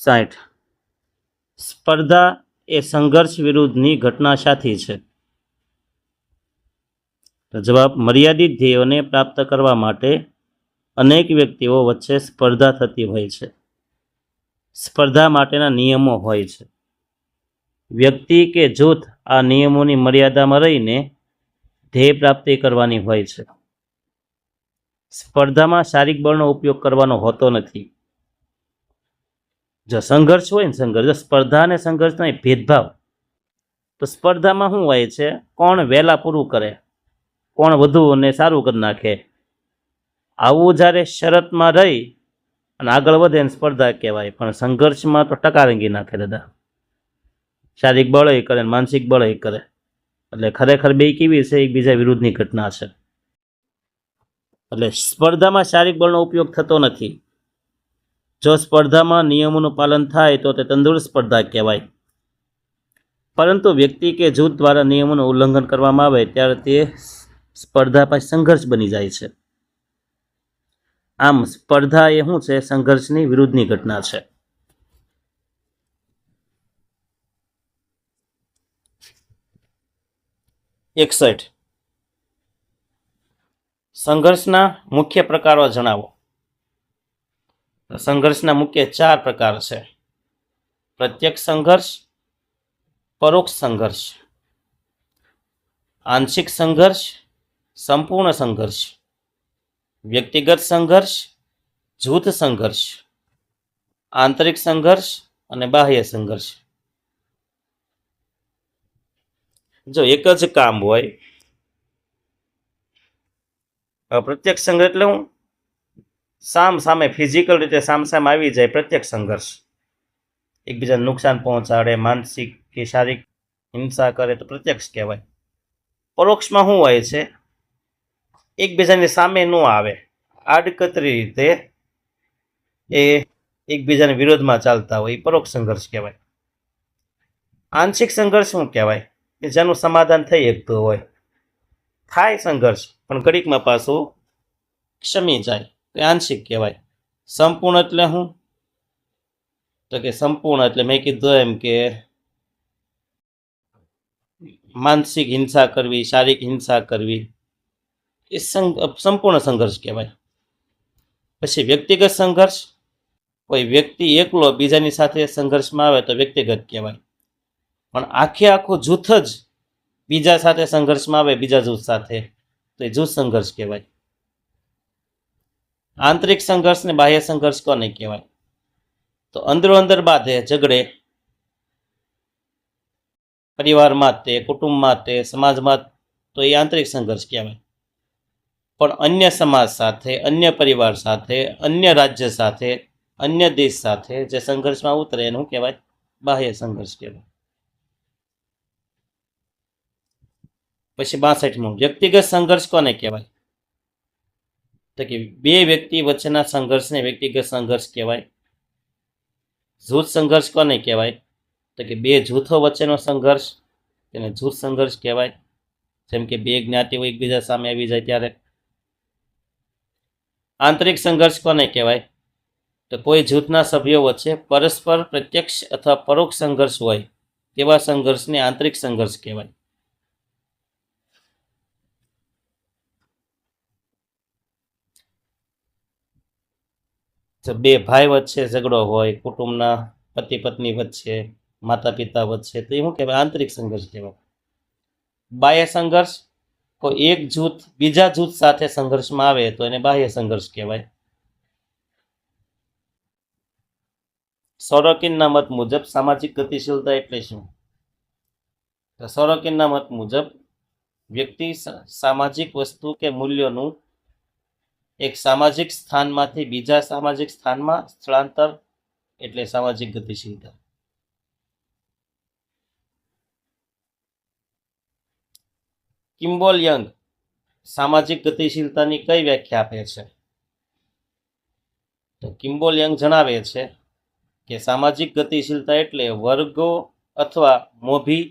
60, સ્પર્ધા એ સંઘર્ષ વિરુદ્ધની ઘટના સાથી છે. તો જવાબ, મર્યાદિત ધ્યેયોને પ્રાપ્ત કરવા માટે અનેક વ્યક્તિઓ વચ્ચે સ્પર્ધા થતી હોય છે. સ્પર્ધા માટેના નિયમો હોય છે. વ્યક્તિ કે જૂથ આ નિયમોની મર્યાદામાં રહીને ધ્યેય પ્રાપ્તિ કરવાની હોય છે. સ્પર્ધામાં શારીરિક બળનો ઉપયોગ કરવાનો હોતો નથી. જો સંઘર્ષ હોય ને સંઘર્ષ, સ્પર્ધા અને સંઘર્ષ નહીં, ભેદભાવ. તો સ્પર્ધામાં શું હોય છે? કોણ વહેલા પૂરું કરે, કોણ વધુ અને સારું કરી નાખે. આવું જ્યારે શરતમાં રહી અને આગળ વધે એને સ્પર્ધા કહેવાય. પણ સંઘર્ષમાં તો ટકારંગી નાખે દાદા, શારીરિક બળ કરે માનસિક બળ કરે. એટલે ખરેખર બે કેવી છે? એકબીજા વિરુદ્ધની ઘટના છે. એટલે સ્પર્ધામાં શારીરિક બળનો ઉપયોગ થતો નથી. જો સ્પર્ધામાં નિયમોનું પાલન થાય તો તે તંદુરસ્ત સ્પર્ધા કહેવાય. પરંતુ વ્યક્તિ કે જૂથ દ્વારા નિયમોનું ઉલ્લંઘન કરવામાં આવે ત્યારે તે સ્પર્ધા પછી સંઘર્ષ બની જાય છે. આમ સ્પર્ધા એ શું છે? સંઘર્ષની વિરુદ્ધની ઘટના છે. એકસઠ, સંઘર્ષના મુખ્ય પ્રકારો જણાવો. સંઘર્ષના મુખ્ય 4 પ્રકાર છે: પ્રત્યક્ષ સંઘર્ષ, પરોક્ષ સંઘર્ષ, આંશિક સંઘર્ષ, સંપૂર્ણ સંઘર્ષ, વ્યક્તિગત સંઘર્ષ, જૂથ સંઘર્ષ, આંતરિક સંઘર્ષ અને બાહ્ય સંઘર્ષ. જો એક જ કામ હોય, પ્રત્યક્ષ સંઘર્ષ એટલે હું સામે ફિઝિકલ રીતે સામ આવી જાય પ્રત્યક્ષ સંઘર્ષ, એકબીજાને નુકસાન પહોંચાડે, માનસિક કે શારીરિક હિંસા કરે તો પ્રત્યક્ષ કહેવાય. પરોક્ષમાં શું હોય છે? એકબીજાની સામે ન આવે, આડકતરી રીતે એ એકબીજાના વિરોધમાં ચાલતા હોય, એ પરોક્ષ સંઘર્ષ કહેવાય. આંશિક સંઘર્ષ શું કહેવાય? કે જેનું સમાધાન થઈ શકતું હોય. થાય સંઘર્ષ પણ ઘડીકમાં પાછું ક્ષમી જાય, તો આંશિક કહેવાય. સંપૂર્ણ એટલે શું? તો કે સંપૂર્ણ એટલે મેં કીધું એમ કે માનસિક હિંસા કરવી, શારીરિક હિંસા કરવી, એ સંપૂર્ણ સંઘર્ષ કહેવાય. પછી વ્યક્તિગત સંઘર્ષ, કોઈ વ્યક્તિ એકલો બીજાની સાથે સંઘર્ષમાં આવે તો વ્યક્તિગત કહેવાય. પણ આખું જૂથ જ બીજા સાથે સંઘર્ષમાં આવે, બીજા જૂથ સાથે, તો એ જૂથ સંઘર્ષ કહેવાય. આંતરિક સંઘર્ષ ને બાહ્ય સંઘર્ષ કોને કહેવાય? તો અંદરો અંદર બાંધે, ઝઘડે, પરિવારમાં તે, કુટુંબમાં તે, સમાજમાં, તો એ આંતરિક સંઘર્ષ કહેવાય. પણ અન્ય સમાજ સાથે, અન્ય પરિવાર સાથે, અન્ય રાજ્ય સાથે, અન્ય દેશ સાથે જે સંઘર્ષમાં ઉતરે એનું કહેવાય બાહ્ય સંઘર્ષ કહેવાય. પછી 62મું, વ્યક્તિગત સંઘર્ષ કોને કહેવાય? તો કે બે વ્યક્તિ વચ્ચેના સંઘર્ષને વ્યક્તિગત સંઘર્ષ કહેવાય. જૂથ સંઘર્ષ કોને કહેવાય? તો કે બે જૂથો વચ્ચેનો સંઘર્ષ, તેને જૂથ સંઘર્ષ કહેવાય. જેમ કે બે જ્ઞાતિઓ એકબીજા સામે આવી જાય ત્યારે. આંતરિક સંઘર્ષ કોને કહેવાય? તો તો કોઈ જૂથના સભ્યો વચ્ચે પરસ્પર પ્રત્યક્ષ અથવા પરોક્ષ સંઘર્ષ હોય તેવા સંઘર્ષને આંતરિક સંઘર્ષ કહેવાય. બે ભાઈ વચ્ચે ઝઘડો હોય, કુટુંબના પતિ પત્ની વચ્ચે, માતા પિતા વચ્ચે, તો એ શું કહેવાય? આંતરિક સંઘર્ષ કહેવાય. બાહ્ય સંઘર્ષ, કોઈ એક જૂથ બીજા જૂથ સાથે સંઘર્ષમાં આવે તો એને બાહ્ય સંઘર્ષ કહેવાય. સોરોકિનના મત મુજબ સામાજિક ગતિશીલતા એટલે શું? તો સોરોકિનના મત મુજબ વ્યક્તિ સામાજિક વસ્તુ કે મૂલ્યોનું એક સામાજિક સ્થાનમાંથી બીજા સામાજિક સ્થાનમાં સ્થળાંતર એટલે સામાજિક ગતિશીલતા. કિમ્બોલ યંગ સામાજિક ગતિશીલતાની કઈ વ્યાખ્યા આપે છે? તો કિમ્બોલ યંગ જણાવે છે કે સામાજિક ગતિશીલતા એટલે વર્ગો અથવા મોભી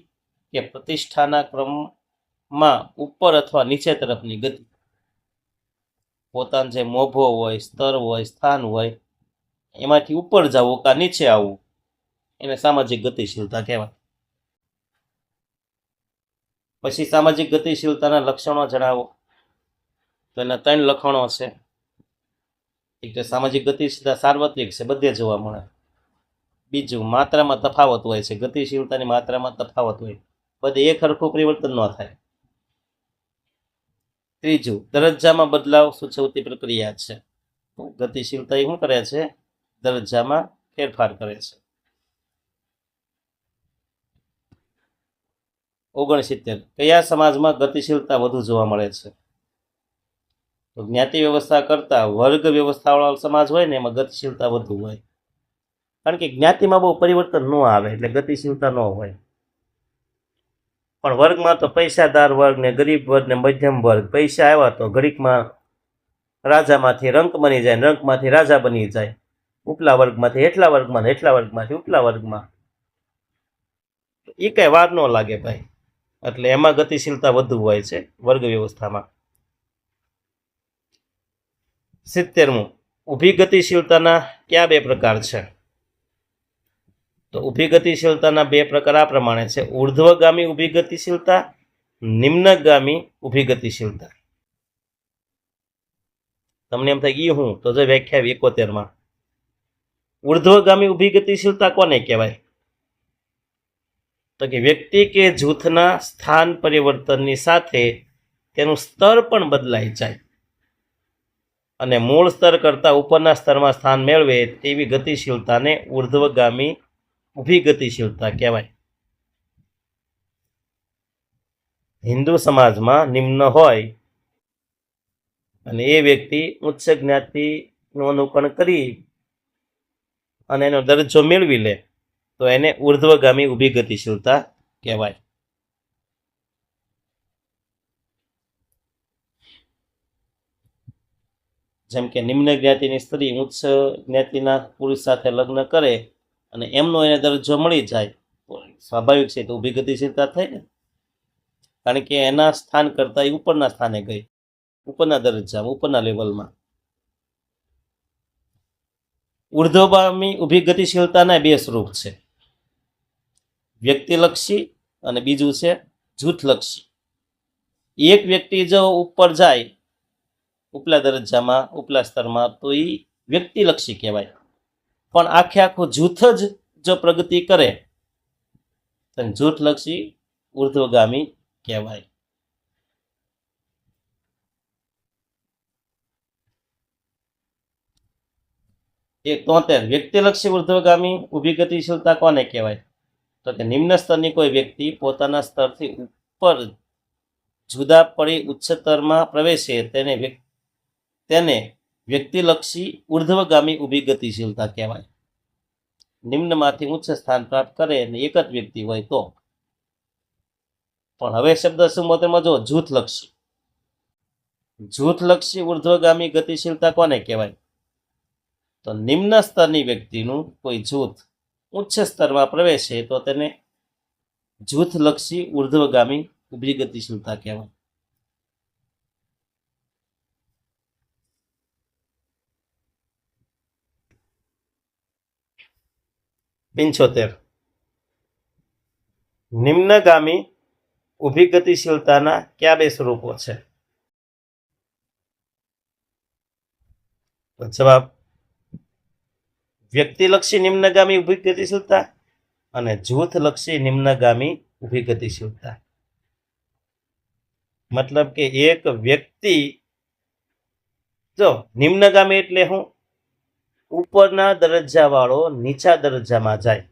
કે પ્રતિષ્ઠાના ક્રમમાં ઉપર અથવા નીચે તરફની ગતિ. પોતાનો જે મોભો હોય, સ્તર હોય, સ્થાન હોય, એમાંથી ઉપર જવું કે નીચે આવવું, એને સામાજિક ગતિશીલતા કહેવાય. પછી સામાજિક ગતિશીલતાના લક્ષણો જણાવો. તો એના 3 લક્ષણો છે. એક તો સામાજિક ગતિશીલતા સાર્વત્રિક છે, બધે જોવા મળે. બીજું, માત્રામાં તફાવત હોય છે, ગતિશીલતાની માત્રામાં તફાવત હોય, બધે એક સરખું પરિવર્તન ન થાય. ત્રીજું, દરજ્જામાં બદલાવ સૂચવતી પ્રક્રિયા છે. ગતિશીલતા એ શું કરે છે? દરજ્જામાં ફેરફાર કરે છે. 69. કયા સમાજમાં ગતિશીલતા વધુ જોવા મળે છે? તો જ્ઞાતિ વ્યવસ્થા કરતા વર્ગ વ્યવસ્થાવાળો સમાજ હોય ને એમાં ગતિશીલતા વધુ હોય. કારણ કે જ્ઞાતિમાં બહુ પરિવર્તન ન આવે એટલે ગતિશીલતા ન હોય. પણ વર્ગમાં તો પૈસાદાર વર્ગ ને ગરીબ વર્ગ ને મધ્યમ વર્ગ, પૈસા આવ્યા તો ઘડીકમાં રાજામાંથી રંક બની જાય, રંકમાંથી રાજા બની જાય, ઉપલા વર્ગમાંથી હેઠલા વર્ગમાં, હેઠલા વર્ગમાંથી ઉપલા વર્ગમાં. એ કઈ વાર ન લાગે ભાઈ. એટલે એમાં ગતિશીલતા વધુ હોય છે વર્ગ વ્યવસ્થામાં. 70. ઊભી ગતિશીલતાના કયા 2 પ્રકાર છે? તો ઊભી ગતિશીલતાના 2 પ્રકાર આ પ્રમાણે છે: ઉર્ધ્વગામી ઊભી ગતિશીલતા, નિમ્નગામી ઊભી ગતિશીલતા. તમને એમ થાય એ હું? તો જો વ્યાખ્યા 71માં. ઉર્ધ્વગામી ઊભી ગતિશીલતા કોને કહેવાય? તો કે વ્યક્તિ કે જૂથના સ્થાન પરિવર્તનની સાથે તેનું સ્તર પણ બદલાઈ જાય અને મૂળ સ્તર કરતાં ઉપરના સ્તરમાં સ્થાન મેળવે તેવી ગતિશીલતાને ઉર્ધ્વગામી ઊભી ગતિશીલતા કહેવાય. હિન્દુ સમાજમાં નિમ્ન હોય અને એ વ્યક્તિ ઉચ્ચ જ્ઞાતિનું અનુકરણ કરી અને એનો દરજ્જો મેળવી લે તો એને ઉર્ધ્વગામી ઊભી ગતિશીલતા કહેવાય. જેમ કે નિમ્ન જ્ઞાતિની સ્ત્રી ઉચ્ચ જ્ઞાતિના પુરુષ સાથે લગ્ન કરે અને એમનો એને દરજ્જો મળી જાય તો સ્વાભાવિક છે તો ઊભી ગતિશીલતા થાય ને. કારણ કે એના સ્થાન કરતાં એ ઉપરના સ્થાને ગઈ, ઉપરના દરજ્જામાં, ઉપરના લેવલમાં. ઉર્ધ્વગામી ઊભી ગતિશીલતાના 2 સ્વરૂપ છે: વ્યક્તિલક્ષી અને બીજું છે જૂથલક્ષી. એક વ્યક્તિ જો ઉપર જાય ઉપલા દરજ્જામાં, ઉપલા સ્તરમાં, તો એ વ્યક્તિલક્ષી કહેવાય. પણ આખું જૂથ જ જો પ્રગતિ કરે તો જૂથલક્ષી ઉર્ધ્વગામી કહેવાય. 73. વ્યક્તિલક્ષી ઉર્ધ્વગામી ઊભી ગતિશીલતા કોને કહેવાય? તો કે નિમ્ન સ્તરની કોઈ વ્યક્તિ પોતાના સ્તરથી ઉપર જુદા પડી ઉચ્ચ સ્તરમાં પ્રવેશે તેને વ્યક્તિલક્ષી ઉર્ધ્વગામી ઊભી ગતિશીલતા કહેવાય. નિમ્નમાંથી ઉચ્ચ સ્થાન પ્રાપ્ત કરે અને એક જ વ્યક્તિ હોય તો. પણ હવે શબ્દ સમૂહમાં જો જૂથલક્ષી. જૂથલક્ષી ઉર્ધ્વગામી ગતિશીલતા કોને કહેવાય? તો નિમ્ન સ્તરની વ્યક્તિનું કોઈ જૂથ ઉચ્ચ સ્તરમાં પ્રવેશે તો તેને જૂથલક્ષી ઉર્ધ્વગામી ઊભી ગતિશીલતા કહેવાય. 75 નિમ્નગામી ઊભી ગતિશીલતાના કયા બે સ્વરૂપો છે? તો જવાબ વ્યક્તિલક્ષી નિમ્નગામી ઊભી ગતિશીલતા અને જૂથલક્ષી નિમ્નગામી ઊભી ગતિશીલતા. મતલબ કે એક વ્યક્તિ, જો નિમ્નગામી એટલે શું? ઉપરના દરજ્જા વાળો નીચા દરજ્જામાં જાય,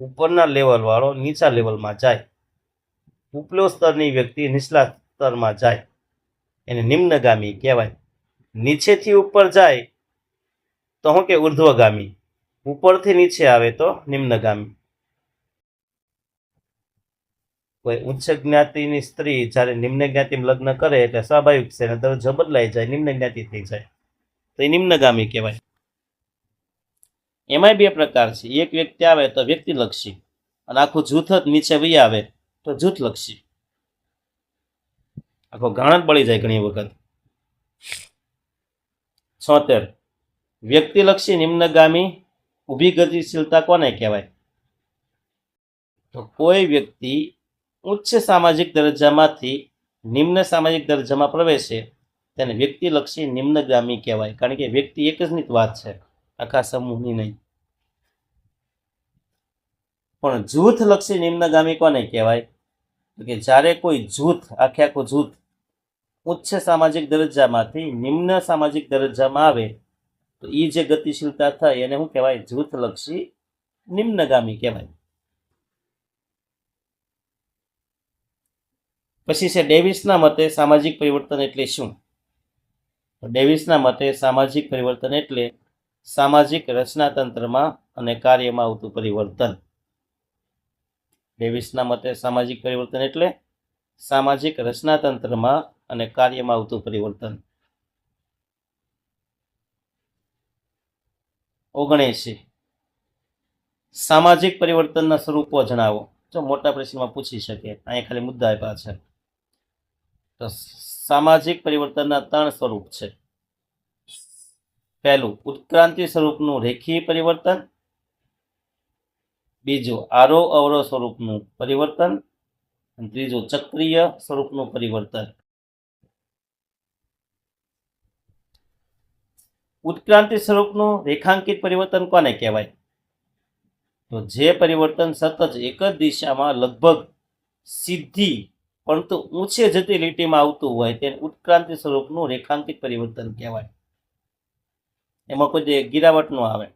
ઉપરના લેવલ વાળો નીચા લેવલમાં જાય, ઉપલો સ્તરની વ્યક્તિ નીચલા સ્તરમાં જાય, એને નિમ્નગામી કહેવાય. નીચેથી ઉપર જાય તો શું કે ઉર્ધ્વગામી, ઉપરથી નીચે આવે તો નિમ્નગામી. કોઈ ઉચ્ચ જ્ઞાતિની સ્ત્રી જ્યારે નિમ્ન જ્ઞાતિમાં લગ્ન કરે એટલે સ્વાભાવિક છે એને દરજ્જો બદલાઈ જાય, નિમ્ન જ્ઞાતિ થઈ જાય, તો એ નિમ્નગામી કહેવાય. એમાંય બે પ્રકાર છે. એક વ્યક્તિ આવે તો વ્યક્તિલક્ષી, અને આખું જૂથ જ નીચે વહી આવે તો જૂથલક્ષી. આખો ગાણ જ બળી જાય ઘણી વખત. 76 વ્યક્તિલક્ષી નિમ્નગામી ઊભી ગતિશીલતા કોને કહેવાય? તો કોઈ વ્યક્તિ ઉચ્ચ સામાજિક દરજ્જામાંથી નિમ્ન સામાજિક દરજ્જામાં પ્રવેશે તેને વ્યક્તિલક્ષી નિમ્નગામી કહેવાય. કારણ કે વ્યક્તિ એક જ ની વાત છે, આખા સમૂહની નહીં. પણ જૂથલક્ષી નિમ્નગામી કોને કહેવાય? કે જ્યારે કોઈ જૂથ, આખું જૂથ ઉચ્ચ સામાજિક દરજ્જામાંથી નિમ્ન સામાજિક દરજ્જામાં આવે તો એ જે ગતિશીલતા થાય એને શું કહેવાય? જૂથલક્ષી નિમ્નગામી કહેવાય. પછી છે ડેવિસના મતે સામાજિક પરિવર્તન એટલે શું? ડેવિસના મતે સામાજિક પરિવર્તન એટલે સામાજિક રચનાતંત્રમાં અને કાર્યમાં આવતું પરિવર્તન. ડેવિસના મતે સામાજિક પરિવર્તન એટલે સામાજિક રચનાતંત્રમાં અને કાર્યમાં આવતું પરિવર્તન. 79 સામાજિક પરિવર્તનના સ્વરૂપો જણાવો. જો મોટા પ્રશ્નમાં પૂછી શકે, અહીંયા ખાલી મુદ્દા આપ્યા છે. તો સામાજિક પરિવર્તનના 3 સ્વરૂપ છે. પહેલું ઉત્ક્રાંતિ સ્વરૂપનું રેખીય પરિવર્તન, બીજું આરોહ અવરોહ સ્વરૂપનું પરિવર્તન, અને ત્રીજું ચક્રીય સ્વરૂપનું પરિવર્તન. ઉત્ક્રાંતિ સ્વરૂપનું રેખાંકિત પરિવર્તન કોને કહેવાય? તો જે પરિવર્તન સતત એક જ દિશામાં લગભગ સીધી પરંતુ ઊંચે જતી લીટીમાં આવતું હોય તેને ઉત્ક્રાંતિ સ્વરૂપનું રેખાંકિત પરિવર્તન કહેવાય. એમાં કોઈ ગિરાવટ ન આવે.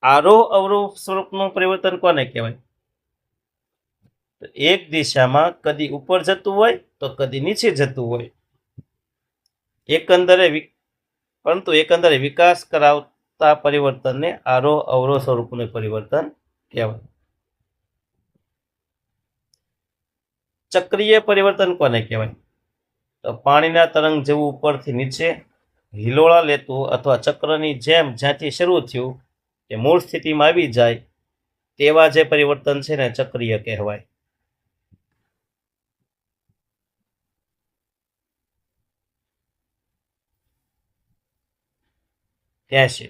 આરોહ અવરોહ સ્વરૂપનું પરિવર્તન કોને કહેવાય? તો એક દિશામાં કદી ઉપર જતું હોય તો કદી નીચે જતું હોય, એકંદરે વિકાસ કરાવતા પરિવર્તનને આરોહ અવરોહ સ્વરૂપનું પરિવર્તન કહેવાય. ચક્રીય પરિવર્તન કોને કહેવાય? તો પાણીના તરંગ જેવું ઉપરથી નીચે હિલોળા લેતું અથવા ચક્રની જેમ જ્યાંથી શરૂ થયું કે મૂળ સ્થિતિમાં આવી જાય તેવા જે પરિવર્તન છે ને ચક્રીય કહેવાય. ત્યાં છે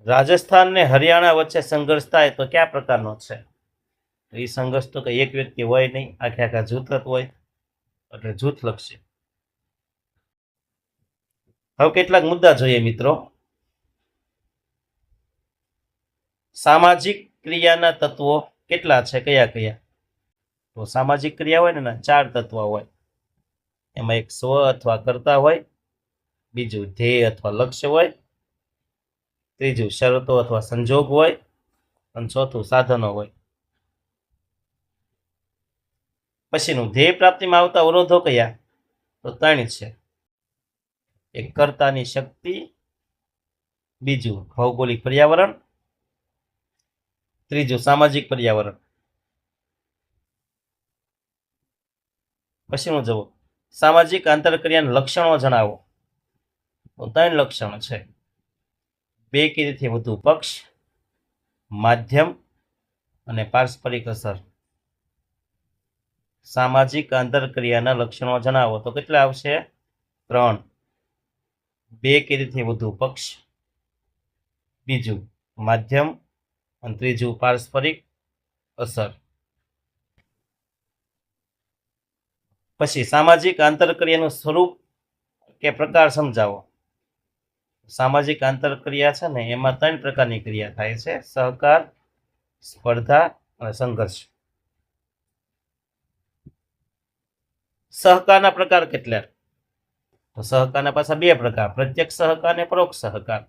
રાજસ્થાન ને હરિયાણા વચ્ચે સંઘર્ષ થાય તો કયા પ્રકારનો છે? તો એ સંઘર્ષ તો કઈ એક વ્યક્તિ હોય નહીં, આખા જૂથ જ હોય, એટલે જૂથલક્ષી. હવે કેટલાક મુદ્દા જોઈએ મિત્રો. સામાજિક ક્રિયાના તત્વો કેટલા છે, કયા કયા? તો સામાજિક ક્રિયા હોય ને 4 તત્વો હોય. એમાં એક સ્વ અથવા કર્તા હોય, બીજું ધ્યેય અથવા લક્ષ્ય હોય, ત્રીજું શરતો અથવા સંજોગ હોય, અને ચોથું સાધનો હોય. પછીનું ધ્યેય પ્રાપ્તિમાં આવતા અવરોધો કયા? તો 3 છે. એક કર્તાની શક્તિ, બીજું ભૌગોલિક પર્યાવરણ, ત્રીજું સામાજિક પર્યાવરણ. પછીનું જુઓ સામાજિક આંતરક્રિયાના લક્ષણો જણાવો. તો 3 લક્ષણો છે. 2 કે તેથી વધુ પક્ષ, માધ્યમ અને પારસ્પરિક અસર. સામાજિક આંતરક્રિયાના લક્ષણો જણાવો તો કેટલા આવશે? 3. બે કે તેથી વધુ પક્ષ, બીજું માધ્યમ અને ત્રીજું પારસ્પરિક અસર. પછી સામાજિક આંતરક્રિયાનું સ્વરૂપ કે પ્રકાર સમજાવો. સામાજિક આંતરક્રિયા છે ને એમાં 3 પ્રકારની ક્રિયા થાય છે: સહકાર, સ્પર્ધા અને સંઘર્ષ. સહકારના પ્રકાર કેટલા? તો સહકારના પાછા 2 પ્રકાર: પ્રત્યક્ષ સહકાર અને પરોક્ષ સહકાર.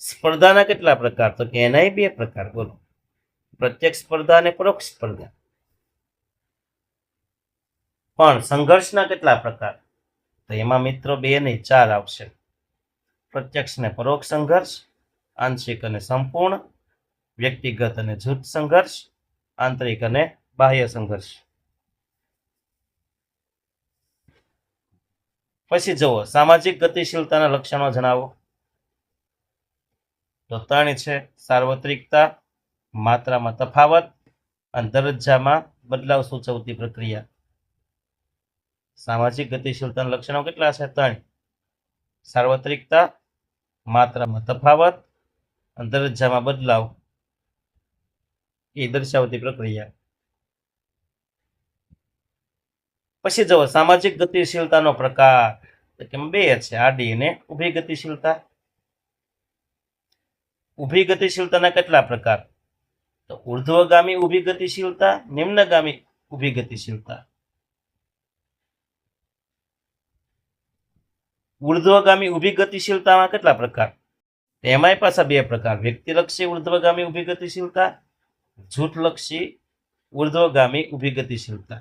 સ્પર્ધાના કેટલા પ્રકાર? તો કે એનાય 2 પ્રકાર. બોલો, પ્રત્યક્ષ સ્પર્ધા અને પરોક્ષ સ્પર્ધા. પણ સંઘર્ષના કેટલા પ્રકાર? તો એમાં મિત્રો 2 નહીં 4 આવશે: પ્રત્યક્ષ ને પરોક્ષ સંઘર્ષ, આંશિક અને સંપૂર્ણ, વ્યક્તિગત અને જૂથ સંઘર્ષ, આંતરિક અને બાહ્ય સંઘર્ષ. પછી જુઓ, સામાજિક ગતિશીલતાના લક્ષણો જણાવો. તો 3 છે: સાર્વત્રિકતા, માત્રામાં તફાવત અને દરજ્જામાં બદલાવ સૂચવતી પ્રક્રિયા. સામાજિક ગતિશીલતાના લક્ષણો કેટલા છે? 3: સાર્વત્રિકતા, માત્રામાં તફાવત અને દરજ્જામાં બદલાવ એ દર્શાવતી પ્રક્રિયા. પછી જુઓ, સામાજિક ગતિશીલતાનો પ્રકાર કે 2 છે: આડી અને ઊભી ગતિશીલતા. ઊભી ગતિશીલતાના કેટલા પ્રકાર? તો ઉર્ધ્વગામી ઊભી ગતિશીલતા, નિમ્નગામી ઊભી ગતિશીલતા. ઉર્ધ્વગામી ઊભી ગતિશીલતામાં કેટલા પ્રકાર? એમાંય પાછા 2 પ્રકાર: વ્યક્તિલક્ષી ઉર્ધ્વગામી ઊભી ગતિશીલતા, જૂથલક્ષી ઉર્ધ્વગામી ઊભી ગતિશીલતા.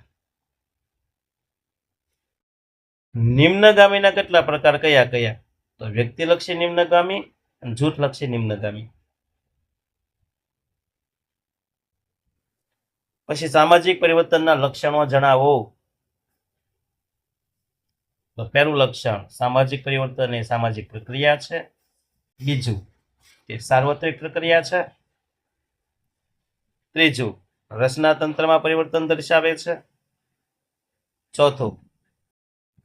નિમ્નગામીના કેટલા પ્રકાર? કયા કયા? તો વ્યક્તિલક્ષી નિમ્નગામી અને જૂથલક્ષી નિમ્નગામી. પછી સામાજિક પરિવર્તનના લક્ષણો જણાવો. તો પહેલું લક્ષણ, સામાજિક પરિવર્તન એ સામાજિક પ્રક્રિયા છે. બીજું, એ સાર્વત્રિક પ્રક્રિયા છે. ત્રીજું, રચનાતંત્રમાં પરિવર્તન દર્શાવે છે. ચોથું,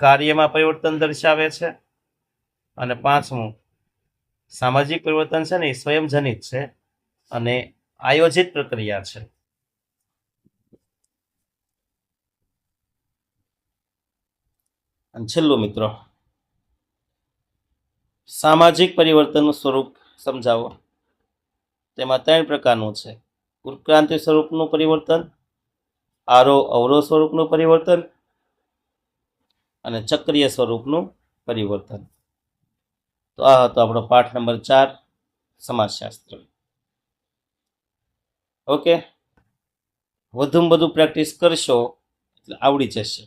કાર્યમાં પરિવર્તન દર્શાવે છે. અને 5મું, સામાજિક પરિવર્તન છે ને એ સ્વયંજનિત છે અને આયોજિત પ્રક્રિયા છે. અને છેલ્લું મિત્રો, સામાજિક પરિવર્તનનું સ્વરૂપ સમજાવો. તેમાં 3 પ્રકારનું છે: ઉત્ક્રાંતિ સ્વરૂપનું પરિવર્તન, આરોહ અવરોહ સ્વરૂપનું પરિવર્તન અને ચક્રીય સ્વરૂપનું પરિવર્તન. તો આ હતો આપણો પાઠ નંબર 4, સમાજશાસ્ત્ર. ઓકે, વધુમાં વધુ પ્રેક્ટિસ કરશો એટલે આવડી જશે.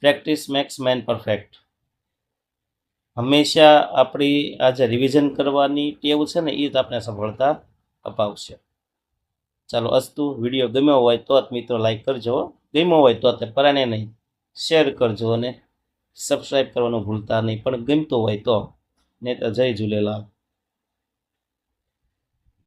Practice max main perfect. હંમેશા આપણી આ જે રિવિઝન કરવાની ટેવ છે ને એ જ આપણે સફળતા અપાવશે. ચાલો, અસ્તુ. વિડીયો ગમ્યો હોય તો જ મિત્રો લાઈક કરજો. ગમ્યો હોય તો પરાને નહીં શેર કરજો અને સબસ્ક્રાઈબ કરવાનું ભૂલતા નહીં. પણ ગમતું હોય તો. નહીં તો જય ઝૂલેલાલ.